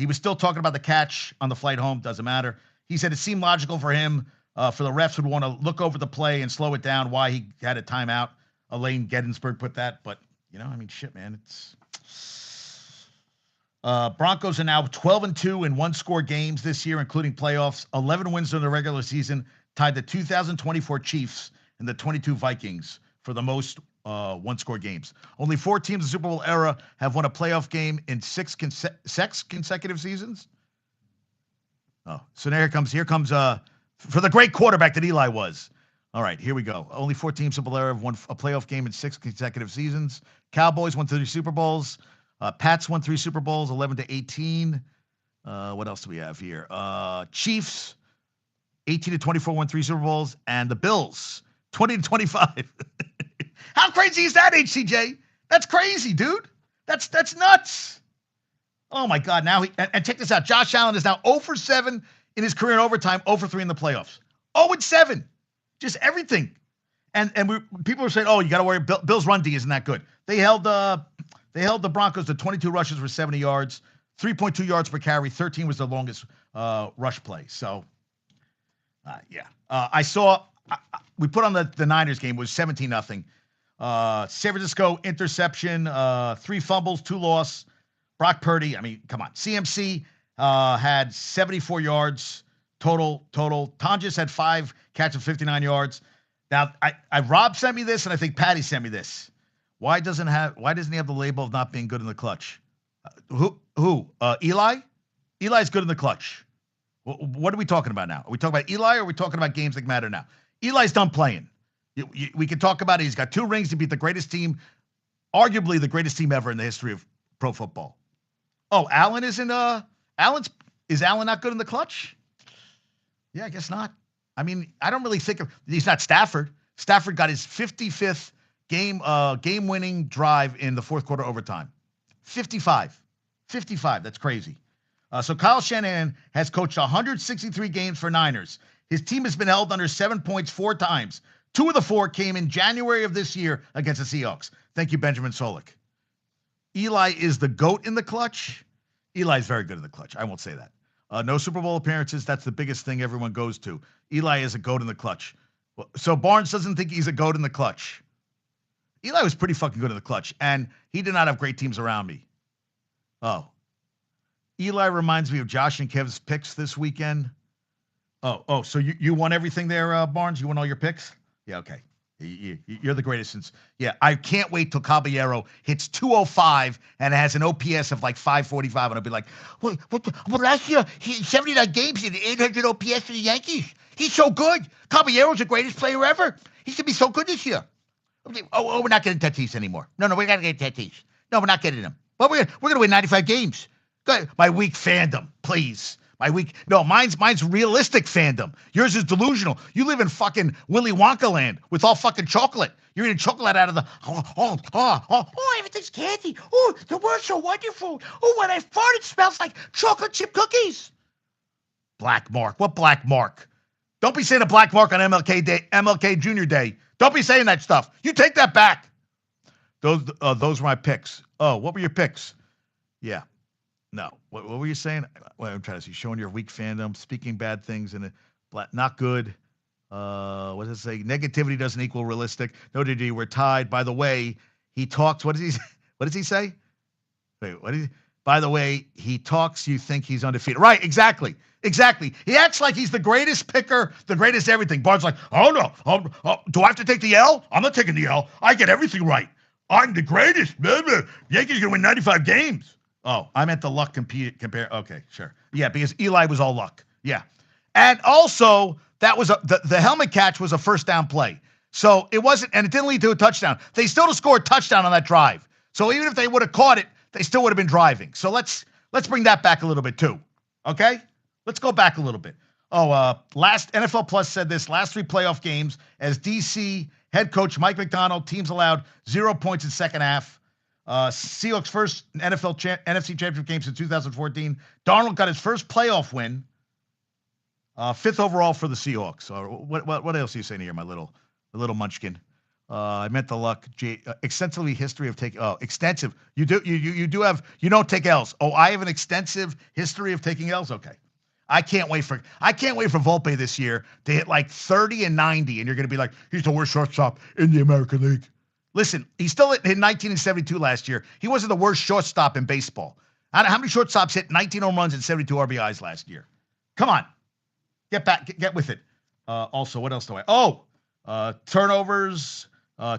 was still talking about the catch on the flight home. Doesn't matter. He said it seemed logical for him, for the refs would want to look over the play and slow it down, why he had a timeout. Elaine Gettysburg put that. But, shit, man. It's Broncos are now 12-2 in one-score games this year, including playoffs. 11 wins during the regular season, tied the 2024 Chiefs and the 22 Vikings for the most one-score games. Only 4 teams in the Super Bowl era have won a playoff game in 6 consecutive seasons. Oh, so now here comes for the great quarterback that Eli was. All right, here we go. Only 4 teams in the Super Bowl era have won a playoff game in 6 consecutive seasons. Cowboys won 3 Super Bowls. Pats won 3 Super Bowls, 11-18. What else do we have here? Chiefs, 18-24, won 3 Super Bowls, and the Bills, 20-25. How crazy is that, HCJ? That's crazy, dude. That's nuts. Oh my God! Now and check this out. Josh Allen is now 0 for 7 in his career in overtime, 0 for 3 in the playoffs. 0-7, just everything. And people are saying, oh, you got to worry. Bill's run D isn't that good. They held the Broncos to 22 rushes for 70 yards, 3.2 yards per carry. 13 was the longest rush play. So, yeah. I saw we put on the Niners game. It was 17-0. San Francisco interception, 3 fumbles, 2 loss. Brock Purdy, I mean, come on. CMC had 74 yards total. Tonjes had 5 catches, 59 yards. Now, Rob sent me this, and I think Patty sent me this. Why doesn't he have the label of not being good in the clutch? Who? Eli? Eli's good in the clutch. What are we talking about now? Are we talking about Eli, or are we talking about games that matter now? Eli's done playing. We can talk about it. He's got 2 rings to beat the greatest team, arguably the greatest team ever in the history of pro football. Oh, Allen isn't. Is Allen not good in the clutch? Yeah, I guess not. I mean, I don't really think he's not Stafford. Stafford got his 55th game-winning drive in the 4th quarter overtime. 55. 55. That's crazy. So Kyle Shanahan has coached 163 games for Niners. His team has been held under 7 points 4 times. 2 of the 4 came in January of this year against the Seahawks. Thank you, Benjamin Solik. Eli is the GOAT in the clutch. Eli's very good in the clutch. I won't say that. No Super Bowl appearances. That's the biggest thing everyone goes to. Eli is a GOAT in the clutch. So Barnes doesn't think he's a GOAT in the clutch. Eli was pretty fucking good in the clutch, and he did not have great teams around me. Oh. Eli reminds me of Josh and Kev's picks this weekend. So you won everything there, Barnes? You won all your picks? Yeah, okay. You're the greatest since. Yeah, I can't wait till Caballero hits 205 and has an OPS of like 545, and I'll be like, well, last year, 79 games and 800 OPS for the Yankees. He's so good. Caballero's the greatest player ever. He's going to be so good this year. We're not getting Tatis anymore. No, we got to get Tatis. No, we're not getting him. But we're going to win 95 games. Good. My weak fandom, please. Mine's realistic fandom. Yours is delusional. You live in fucking Willy Wonka land with all fucking chocolate. You're eating chocolate out of the, everything's candy. Oh, the world's so wonderful. Oh, when I fart, it smells like chocolate chip cookies. Black mark. What black mark? Don't be saying a black mark on MLK Junior Day. Don't be saying that stuff. You take that back. Those were my picks. Oh, what were your picks? Yeah. No. What were you saying? Well, I'm trying to see. Showing your weak fandom, speaking bad things, and not good. What does it say? Negativity doesn't equal realistic. No, DD, we're tied. By the way, he talks. What does he say? Wait, what is he? By the way, he talks. You think he's undefeated? Right? Exactly. He acts like he's the greatest picker, the greatest everything. Bart's like, oh no, do I have to take the L? I'm not taking the L. I get everything right. I'm the greatest. Yankees gonna win 95 games. Oh, I meant the luck compare. Okay, sure. Yeah, because Eli was all luck. Yeah. And also, that was the helmet catch was a first down play. So it wasn't, and it didn't lead to a touchdown. They still scored a touchdown on that drive. So even if they would have caught it, they still would have been driving. So let's bring that back a little bit too. Okay? Let's go back a little bit. Last NFL Plus said this, last 3 playoff games, as DC head coach Mike McDonald, teams allowed 0 points in second half. Seahawks NFC Championship game since 2014. Darnold got his first playoff win. 5th overall for the Seahawks. What else are you saying here, my little munchkin? I meant the luck. Extensively history of taking. Oh, extensive. You do have. You don't take L's. Oh, I have an extensive history of taking L's. Okay. I can't wait for Volpe this year to hit like 30 and 90, and you're going to be like, he's the worst shortstop in the American League. Listen, he still hit 1972 last year. He wasn't the worst shortstop in baseball. How many shortstops hit 19 home runs and 72 RBIs last year? Come on. Get with it. Also, what else do I? Turnovers,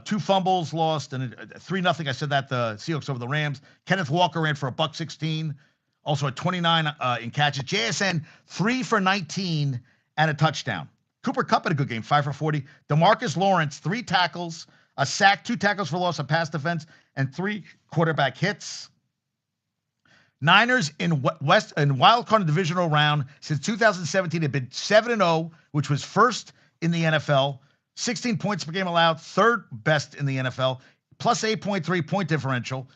2 fumbles lost, and 3-0. I said that the Seahawks over the Rams. Kenneth Walker ran for $116. Also at 29 in catches. JSN 3 for 19 and a touchdown. Cooper Kupp had a good game, 5 for 40. DeMarcus Lawrence 3 tackles, a sack, 2 tackles for loss of pass defense, and 3 quarterback hits. Niners in wild card divisional round since 2017 have been 7-0, which was first in the NFL. 16 points per game allowed, 3rd best in the NFL. Plus 8.3 point differential,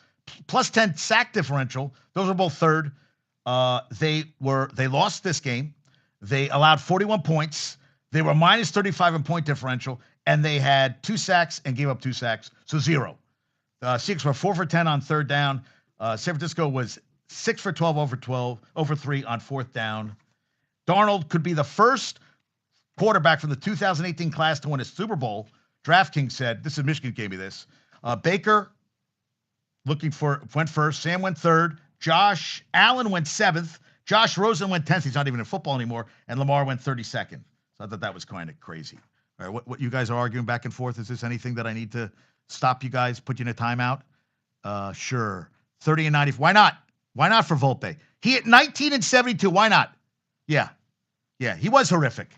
plus 10 sack differential. Those are both 3rd. They lost this game. They allowed 41 points. They were minus 35 in point differential, and they had 2 sacks and gave up 2 sacks, so 0. Seahawks were 4 for 10 on 3rd down. San Francisco was 6 for 12 over 3 on 4th down. Darnold could be the first quarterback from the 2018 class to win a Super Bowl. DraftKings said, this is Michigan gave me this. Baker went first. Sam went 3rd. Josh Allen went 7th. Josh Rosen went 10th. He's not even in football anymore. And Lamar went 32nd. So I thought that was kind of crazy. All right, what you guys are arguing back and forth? Is this anything that I need to stop you guys, put you in a timeout? Sure. 30 and 90. Why not? Why not for Volpe? He hit 19 and 72. Why not? Yeah, he was horrific.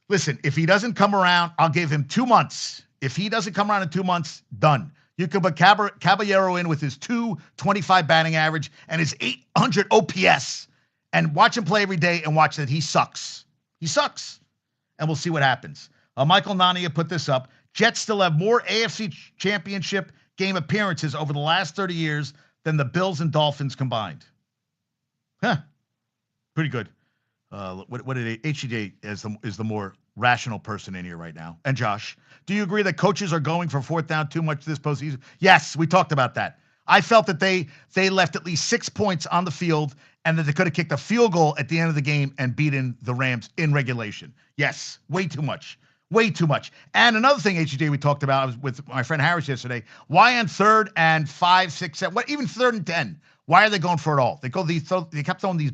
Listen, if he doesn't come around, I'll give him 2 months. If he doesn't come around in 2 months, done. You could put Caballero in with his 225 batting average and his 800 OPS and watch him play every day and watch that he sucks. He sucks. And we'll see what happens. Michael Nania put this up. Jets still have more AFC championship game appearances over the last 30 years than the Bills and Dolphins combined. Huh. Pretty good. What did HJ is the more rational person in here right now? And Josh, do you agree that coaches are going for fourth down too much this postseason? Yes, we talked about that. I felt that they left at least 6 points on the field and that they could have kicked a field goal at the end of the game and beaten the Rams in regulation. Yes, way too much. Way too much. And another thing, HJ, we talked about, I was with my friend Harris yesterday. Why on 3rd and 5, 6, 7, what, even 3rd and 10? Why are they going for it all? They kept throwing these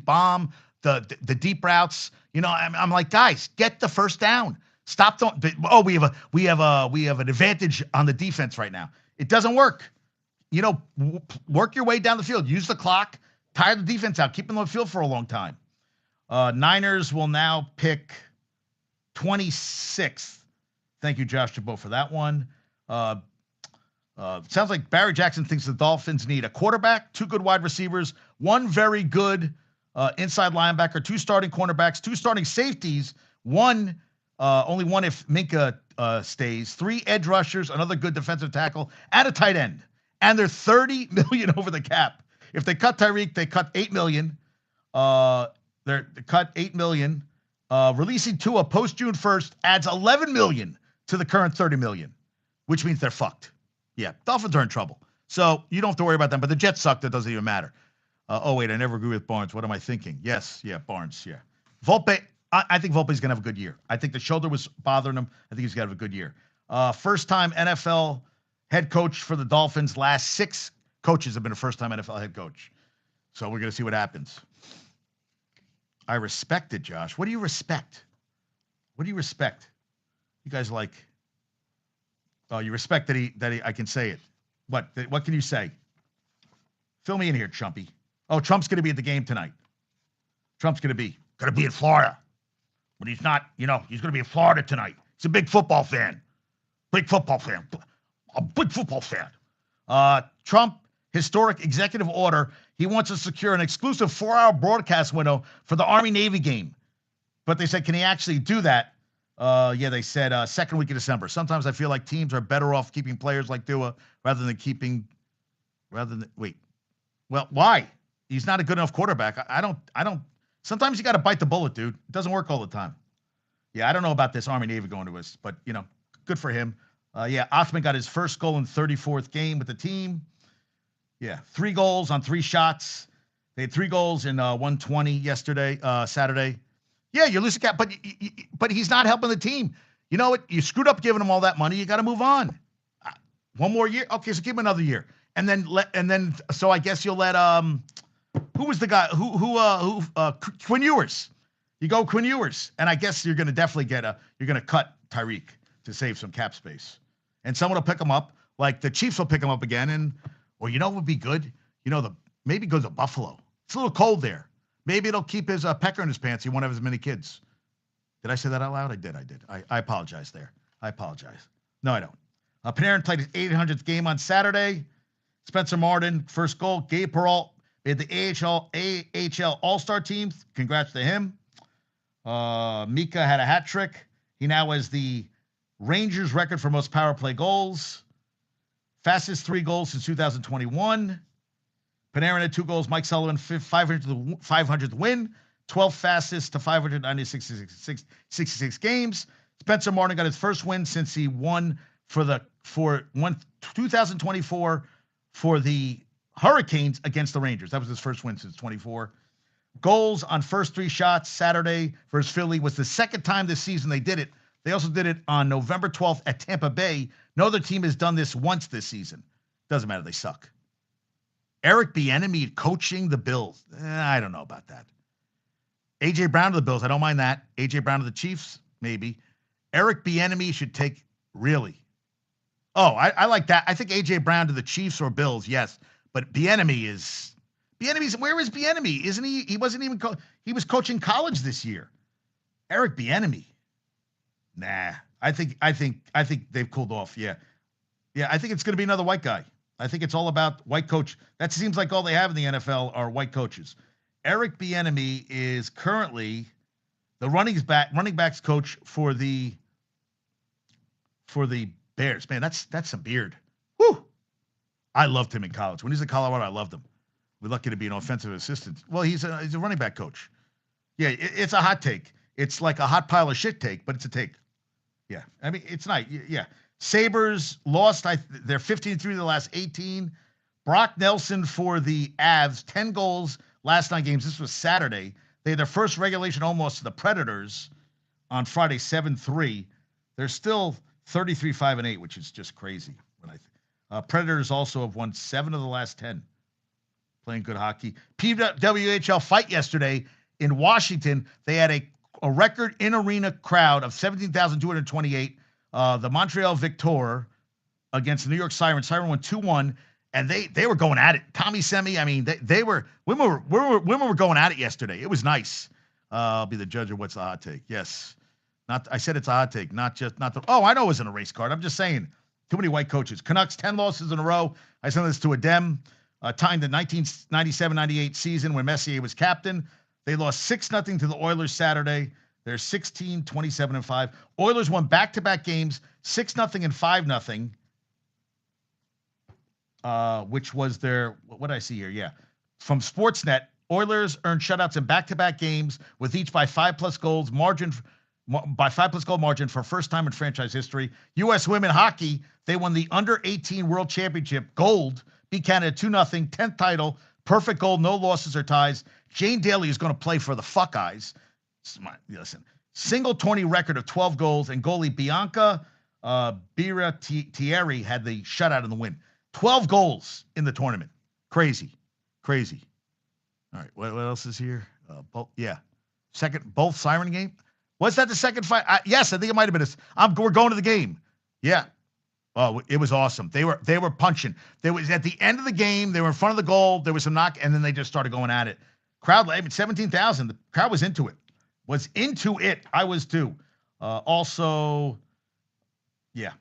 the deep routes. You know, I'm like, guys, get the first down. Stop throwing. Oh, we have an advantage on the defense right now. It doesn't work. You know, work your way down the field. Use the clock. Tire the defense out. Keep them on the field for a long time. Niners will now pick 26th. Thank you, Josh Jabot, for that one. Sounds like Barry Jackson thinks the Dolphins need a quarterback, 2 good wide receivers, 1 very good inside linebacker, 2 starting cornerbacks, 2 starting safeties, only one if Minka stays, 3 edge rushers, another good defensive tackle, and a tight end. And they're $30 million over the cap. If they cut Tyreek, they cut $8 million. They cut $8 million. Releasing Tua post June 1st adds $11 million to the current $30 million, which means they're fucked. Yeah, Dolphins are in trouble. So you don't have to worry about them. But the Jets suck. That doesn't even matter. Oh, wait, I never agree with Barnes. What am I thinking? Yes, yeah, Barnes, yeah. Volpe, I think Volpe's going to have a good year. I think the shoulder was bothering him. I think he's going to have a good year. First-time NFL head coach for the Dolphins. Last 6 coaches have been a first-time NFL head coach. So we're going to see what happens. I respect it, Josh. What do you respect? What do you respect? You guys like, oh, you respect that I can say it. What can you say? Fill me in here, Chumpy. Oh, Trump's going to be at the game tonight. Trump's going to be in Florida. But he's not, he's going to be in Florida tonight. He's a big football fan. Big football fan. A big football fan. Trump, historic executive order. He wants to secure an exclusive 4-hour broadcast window for the Army-Navy game. But they said, can he actually do that? Yeah, they said second week of December. Sometimes I feel like teams are better off keeping players like Tua wait. Well, why? He's not a good enough quarterback. I don't. Sometimes you got to bite the bullet, dude. It doesn't work all the time. Yeah, I don't know about this Army-Navy going to us, but, good for him. Yeah, Othman got his first goal in 34th game with the team. Yeah, 3 goals on 3 shots. They had 3 goals in 120 yesterday, Saturday. Yeah, you lose the cap, but he's not helping the team. You know what? You screwed up giving him all that money. You got to move on. 1 more year. Okay, so give him another year, and then so I guess you'll let who was the guy who Quinn Ewers. You go Quinn Ewers, and I guess you're going to definitely you're going to cut Tyreek to save some cap space, and someone will pick him up. Like the Chiefs will pick him up again, or what would be good? Maybe go to Buffalo. It's a little cold there. Maybe it'll keep his pecker in his pants. He won't have as many kids. Did I say that out loud? I did. I apologize there. I apologize. No, I don't. Panarin played his 800th game on Saturday. Spencer Martin, first goal. Gabe Peralt made the AHL All-Star team. Congrats to him. Mika had a hat trick. He now has the Rangers record for most power play goals. Fastest 3 goals since 2021. Panarin had 2 goals. Mike Sullivan, 500th win. 12th fastest to 566 games. Spencer Martin got his first win since he won for 2024 for the Hurricanes against the Rangers. That was his first win since 24. Goals on first 3 shots Saturday versus Philly was the second time this season they did it. They also did it on November 12th at Tampa Bay. No other team has done this once this season. Doesn't matter. They suck. Eric Bieniemy coaching the Bills. I don't know about that. A.J. Brown to the Bills. I don't mind that. A.J. Brown to the Chiefs, maybe. Eric Bieniemy should take, really. Oh, I like that. I think A.J. Brown to the Chiefs or Bills, yes. But Bieniemy's, where is Bieniemy? Isn't he? He wasn't even, he was coaching college this year. Eric Bieniemy. Nah, I think they've cooled off. Yeah. Yeah, I think it's going to be another white guy. I think it's all about white coach. That seems like all they have in the NFL are white coaches. Eric Bieniemy is currently the running backs coach for the Bears. Man, that's some beard. Whew. I loved him in college. When he was in Colorado, I loved him. We're lucky to be an offensive assistant. Well, he's a running back coach. Yeah, it's a hot take. It's like a hot pile of shit take, but it's a take. Yeah, I mean it's nice. Yeah, Sabres lost. They're 15-3 the last 18. Brock Nelson for the Avs, 10 goals last 9 games. This was Saturday. They had their first regulation almost to the Predators on Friday, 7-3. They're still 33-5-8, which is just crazy. Predators also have won 7 of the last 10. Playing good hockey. PWHL fight yesterday in Washington. They had a record in-arena crowd of 17,228. The Montreal Victor against the New York Siren. Siren won 2-1, and they were going at it. Tommy Semi, I mean, women were going at it yesterday. It was nice. I'll be the judge of what's the hot take. Yes. I said it's a hot take, not the. Oh, I know it wasn't a race card. I'm just saying. Too many white coaches. Canucks, 10 losses in a row. I sent this to a Dem. Tying the 1997-98 season when Messier was captain. They lost 6-0 to the Oilers Saturday. They're 16-27-5. Oilers won back-to-back games, 6-0 and 5-0, which was their, what did I see here? Yeah. From Sportsnet, Oilers earned shutouts in back-to-back games with each by 5+ goals by 5+ goal margin for first time in franchise history. U.S. women hockey, they won the Under-18 World Championship gold, beat Canada 2-0, 10th title, perfect goal, no losses or ties. Jane Daly is going to play for the Fuckeyes. Listen, single 20 record of 12 goals, and goalie Bianca Thierry had the shutout in the win. 12 goals in the tournament. Crazy. All right, what else is here? Both siren game. Was that the second fight? Yes, I think it might have been. We're going to the game. Yeah. Oh, it was awesome. They were punching. There was at the end of the game. They were in front of the goal. There was some knock, and then they just started going at it. Crowd, 17,000. The crowd was into it. I was too. Also, yeah.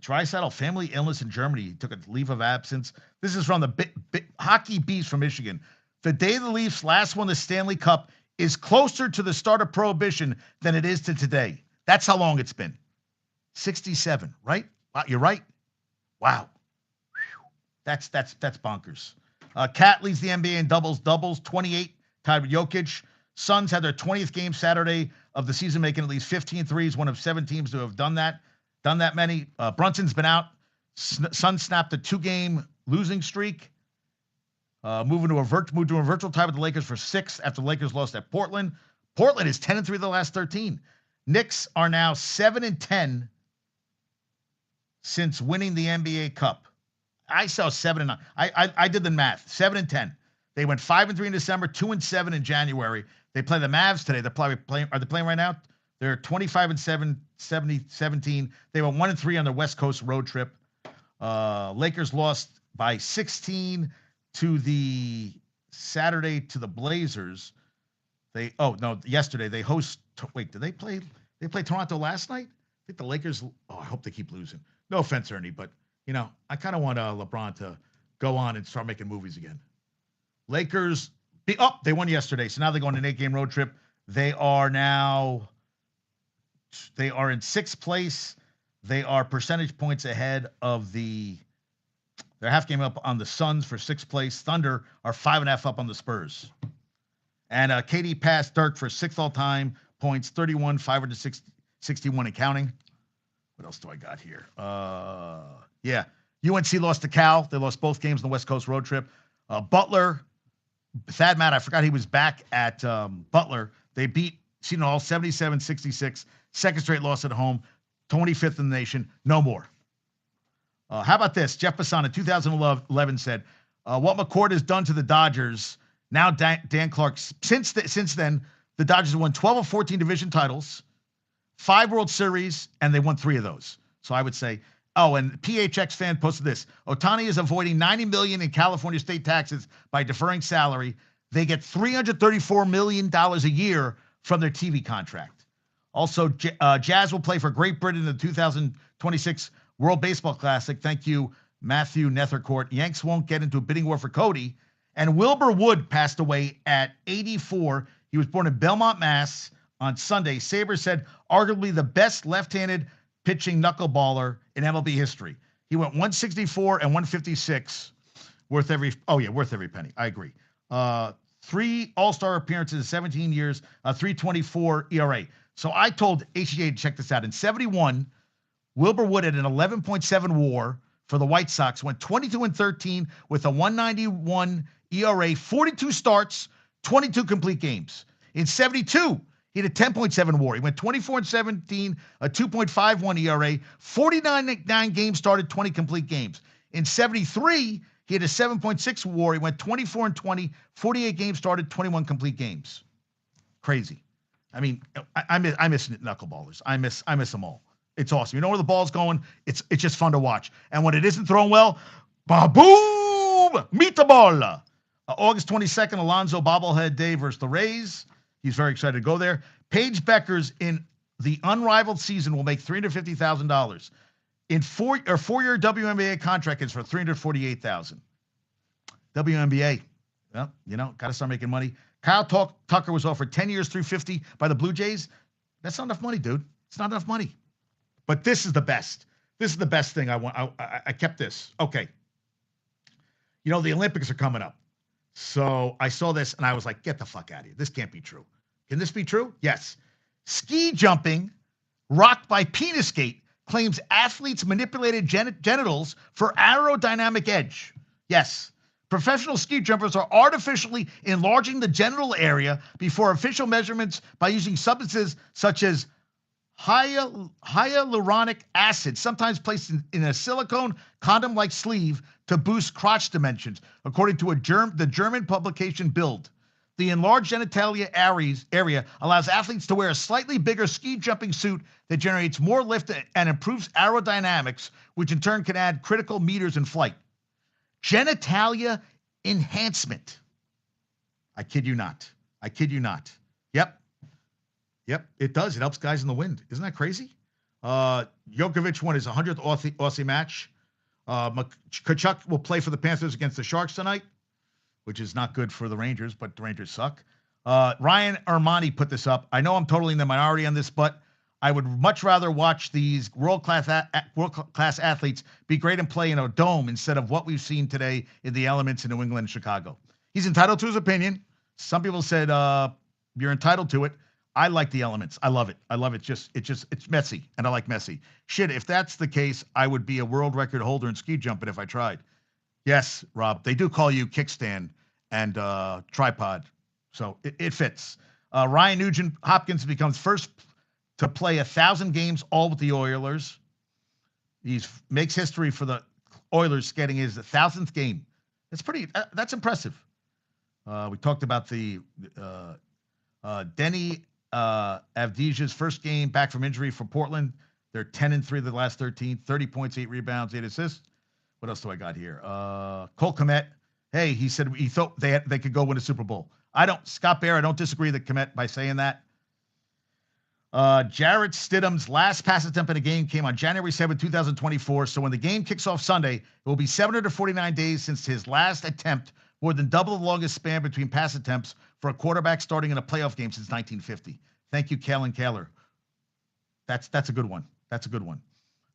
Draisaitl, family illness in Germany. He took a leave of absence. This is from the Hockey Beast from Michigan. The day the Leafs last won the Stanley Cup is closer to the start of Prohibition than it is to today. That's how long it's been. 67, right? Wow, you're right. Wow. Whew. That's bonkers. Cat leads the NBA in doubles, 28, tied with Jokic. Suns had their 20th game Saturday of the season, making at least 15 threes, one of 7 teams to have done that many. Brunson's been out. Suns snapped a 2-game losing streak. Moved to a virtual tie with the Lakers for 6 after the Lakers lost at Portland. Portland is 10-3 of the last 13. Knicks are now 7-10 since winning the NBA Cup. I saw 7-9. I did the math. 7-10. They went 5-3 in December, 2-7 in January. They play the Mavs today. They're probably playing. Are they playing right now? They're 25-7, 17. They went 1-3 on their West Coast road trip. Lakers lost by 16 to the Saturday to the Blazers. Yesterday they host. Wait, did they play? They played Toronto last night. I think the Lakers. Oh, I hope they keep losing. No offense, Ernie, but I kind of want LeBron to go on and start making movies again. Lakers. They won yesterday, so now they're going on an 8-game road trip. They are in 6th place. They are percentage points ahead of they're half game up on the Suns for 6th place. Thunder are 5.5 up on the Spurs. And KD passed Dirk for 6th all-time points, 31, 561 and counting. What else do I got here? UNC lost to Cal. They lost both games on the West Coast road trip. Butler, Thad Matt, I forgot he was back at Butler. They beat Seton Hall 77-66. Second straight loss at home. 25th in the nation. No more. How about this? Jeff Passan in 2011 said, what McCourt has done to the Dodgers, now Dan Clark, since then, the Dodgers have won 12 of 14 division titles, 5 World Series, and they won 3 of those. So I would say, and PHX fan posted this. Ohtani is avoiding $90 million in California state taxes by deferring salary. They get $334 million a year from their TV contract. Also, Jazz will play for Great Britain in the 2026 World Baseball Classic. Thank you, Matthew Nethercourt. Yanks won't get into a bidding war for Cody. And Wilbur Wood passed away at 84. He was born in Belmont, Mass. on Sunday. Sabres said arguably the best left-handed pitching knuckleballer in MLB history. He went 164 and 156, worth every penny. I agree. 3 All-Star appearances in 17 years, 3.24 ERA. So I told HJ to check this out. In 71, Wilbur Wood at an 11.7 WAR for the White Sox went 22-13 with a 191 ERA, 42 starts, 22 complete games. In 72, he had a 10.7 WAR. He went 24-17, a 2.51 ERA, 49 games started, 20 complete games. In 73, he had a 7.6 WAR. He went 24-20, 48 games started, 21 complete games. Crazy. I mean, I miss knuckleballers. I miss them all. It's awesome. You know where the ball's going? It's just fun to watch. And when it isn't thrown well, ba-boom! Meet the ball. August 22nd, Alonzo bobblehead day versus the Rays. He's very excited to go there. Paige Beckers in the unrivaled season will make $350,000. In four-year WNBA contract is for $348,000. WNBA, well, got to start making money. Kyle Tucker was offered 10 years, $350 by the Blue Jays. That's not enough money, dude. It's not enough money. But this is the best. This is the best thing I want. I kept this. Okay. The Olympics are coming up. So I saw this and I was like, get the fuck out of here. This can't be true. Can this be true? Yes. Ski jumping, rocked by penis skate, claims athletes manipulated genitals for aerodynamic edge. Yes. Professional ski jumpers are artificially enlarging the genital area before official measurements by using substances such as hyaluronic acid, sometimes placed in a silicone condom-like sleeve to boost crotch dimensions, according to the German publication Bild. The enlarged genitalia area allows athletes to wear a slightly bigger ski jumping suit that generates more lift and improves aerodynamics, which in turn can add critical meters in flight. Genitalia enhancement. I kid you not. Yep, it does. It helps guys in the wind. Isn't that crazy? Djokovic won his 100th Aussie match. Kachuk will play for the Panthers against the Sharks tonight, which is not good for the Rangers, but the Rangers suck. Ryan Armani put this up. I know I'm totally in the minority on this, but I would much rather watch these world-class athletes be great and play in a dome instead of what we've seen today in the elements in New England and Chicago. He's entitled to his opinion. Some people said you're entitled to it. I like the elements. I love it. It's messy, and I like messy. Shit, if that's the case, I would be a world record holder in ski jumping if I tried. Yes, Rob, they do call you kickstand and tripod, so it fits. Ryan Nugent Hopkins becomes first to play 1,000 games, all with the Oilers. He makes history for the Oilers, getting his 1,000th game. That's impressive. We talked about the Denny Avdija's first game back from injury for Portland. They're 10-3 the last 13, 30 points, 8 rebounds, 8 assists. What else do I got here? Cole Kmet. Hey, he said he thought they could go win a Super Bowl. Scott Bair, I don't disagree with Kmet by saying that. Jarrett Stidham's last pass attempt in a game came on January 7, 2024. So when the game kicks off Sunday, it will be 749 days since his last attempt, more than double the longest span between pass attempts for a quarterback starting in a playoff game since 1950. Thank you, Kalen Kaler. That's a good one.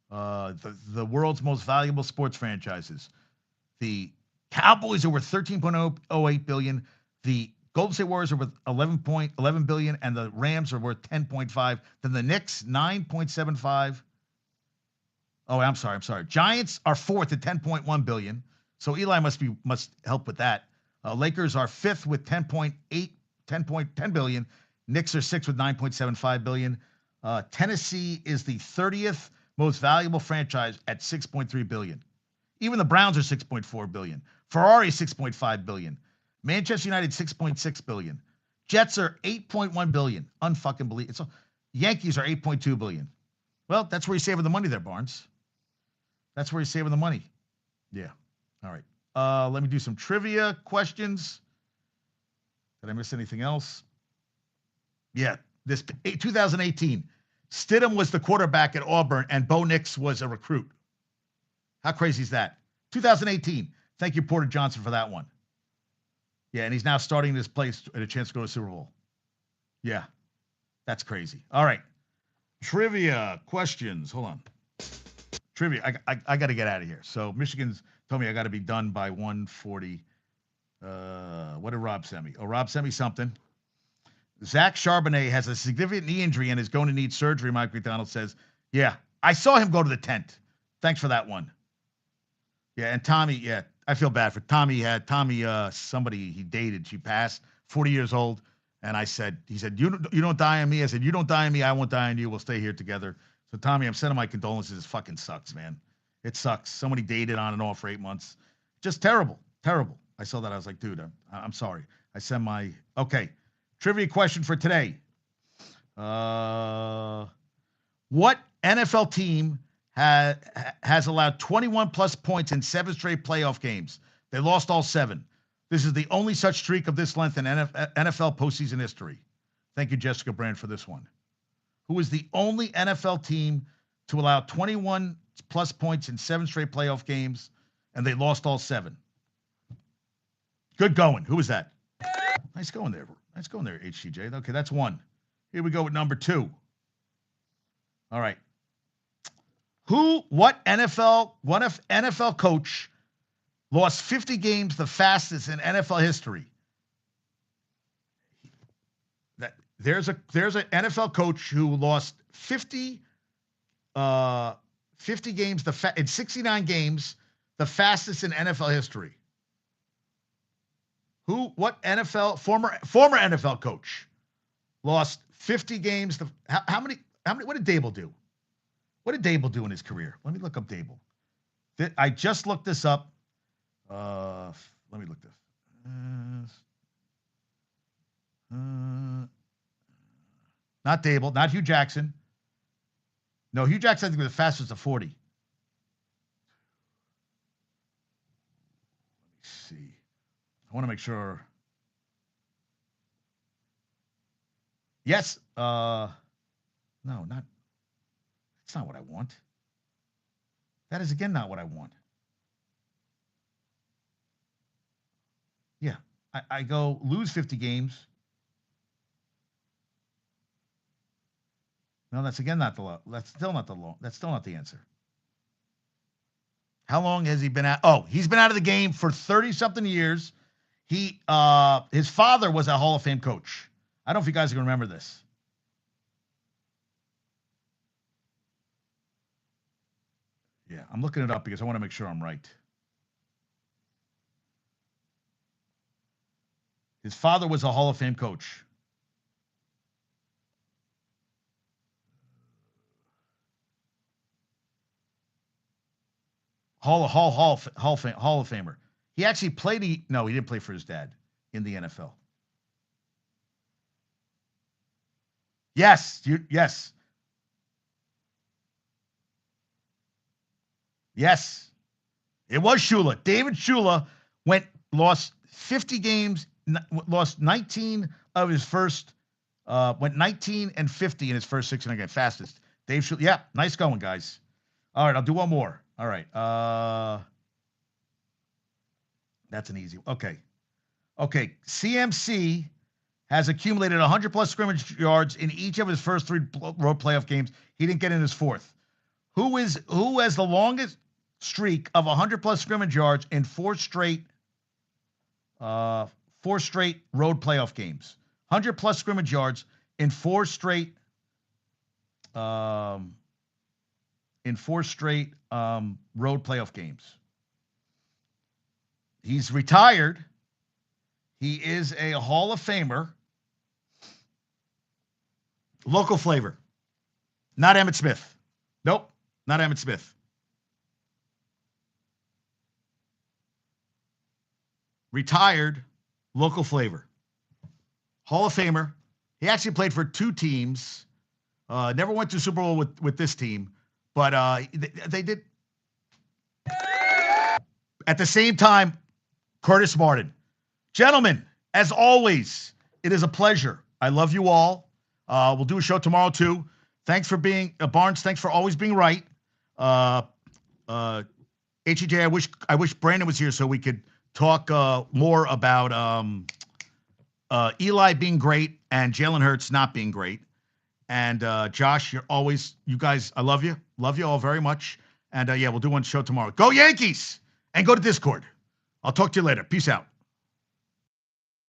The world's most valuable sports franchises. The Cowboys are worth $13.08 billion. The Golden State Warriors are worth $11 billion, and the Rams are worth $10.5. Then the Knicks, $9.75. Oh, I'm sorry. Giants are fourth at $10.1 billion. So Eli must help with that. Lakers are fifth with $10 billion. Knicks are sixth with $9.75 billion. Tennessee is the 30th most valuable franchise at $6.3 billion. Even the Browns are $6.4 billion. Ferrari $6.5 billion. Manchester United $6.6 billion. Jets are $8.1 billion. Unfucking believe. Yankees are $8.2 billion. Well, that's where you're saving the money there, Barnes. That's where you're saving the money. Yeah. All right. Let me do some trivia questions. Did I miss anything else? Yeah. This 2018, Stidham was the quarterback at Auburn, and Bo Nix was a recruit. How crazy is that? 2018. Thank you, Porter Johnson, for that one. Yeah, and he's now starting this place at a chance to go to Super Bowl. Yeah, that's crazy. All right. Trivia questions. Hold on. trivia. I got to get out of here. So Michigan's told me I got to be done by 1:40. What did Rob send me? Oh, Rob sent me something. Zach Charbonnet has a significant knee injury and is going to need surgery. Mike McDonald says, "Yeah, I saw him go to the tent. Thanks for that one." Yeah, and Tommy. Yeah, I feel bad for Tommy. Had Tommy somebody he dated. She passed, 40 years old. And I said, he said, you don't die on me. I said, you don't die on me. I won't die on you. We'll stay here together. So Tommy, I'm sending my condolences. It fucking sucks, man. It sucks. Somebody dated on and off for 8 months. Just terrible. Terrible. I saw that. I was like, dude, I'm sorry. I send my, okay. Trivia question for today. What NFL team has allowed 21 plus points in 7 straight playoff games? They lost all 7. This is the only such streak of this length in NFL postseason history. Thank you, Jessica Brand, for this one. Who is the only NFL team to allow 21 plus points in 7 straight playoff games, and they lost all 7? Good going. Who was that? Nice going there. Nice going there, HCJ. Okay, that's 1. Here we go with number 2. All right. What NFL coach lost 50 games the fastest in NFL history? There's an NFL coach who lost 50 games in 69 games, the fastest in NFL history. What NFL former NFL coach lost 50 games? How many? What did Dable do? What did Dable do in his career? Let me look up Dable. I just looked this up. Let me look this. Not Dable, not Hugh Jackson. No, Hugh Jackson I think was the fastest of 40. Let me see. I want to make sure. Yes. No, not. That's not what I want. That is again not what I want. Yeah, I go lose 50 games. No, that's again not the law. That's still not the law. That's still not the answer. How long has he been out? Oh, he's been out of the game for 30-something years. His father was a Hall of Fame coach. I don't know if you guys can remember this. Yeah, I'm looking it up because I want to make sure I'm right. His father was a Hall of Fame coach. Hall of Famer. He actually played. No, he didn't play for his dad in the NFL. Yes, yes. Yes, it was Shula. David Shula lost 50 games, lost 19 of his first, went 19 and 50 in his first 6 games. Fastest. Dave Shula. Yeah, nice going, guys. All right, I'll do one more. All right. That's an easy. Okay. CMC has accumulated 100 plus scrimmage yards in each of his first 3 road playoff games. He didn't get in his 4th. Who has the longest streak of 100 plus scrimmage yards in 4 straight road playoff games? 100 plus scrimmage yards in 4 straight road playoff games. He's retired. He is a Hall of Famer. Local flavor. Not Emmitt Smith. Nope, not Emmitt Smith. Retired, local flavor. Hall of Famer. He actually played for 2 teams. Never went to Super Bowl with this team, but they did. At the same time, Curtis Martin. Gentlemen, as always, it is a pleasure. I love you all. We'll do a show tomorrow, too. Thanks for being, Barnes, thanks for always being right. HEJ, I wish Brandon was here so we could talk more about Eli being great and Jalen Hurts not being great. And Josh, you guys, I love you. Love you all very much. And yeah, we'll do one show tomorrow. Go Yankees! And go to Discord. I'll talk to you later. Peace out.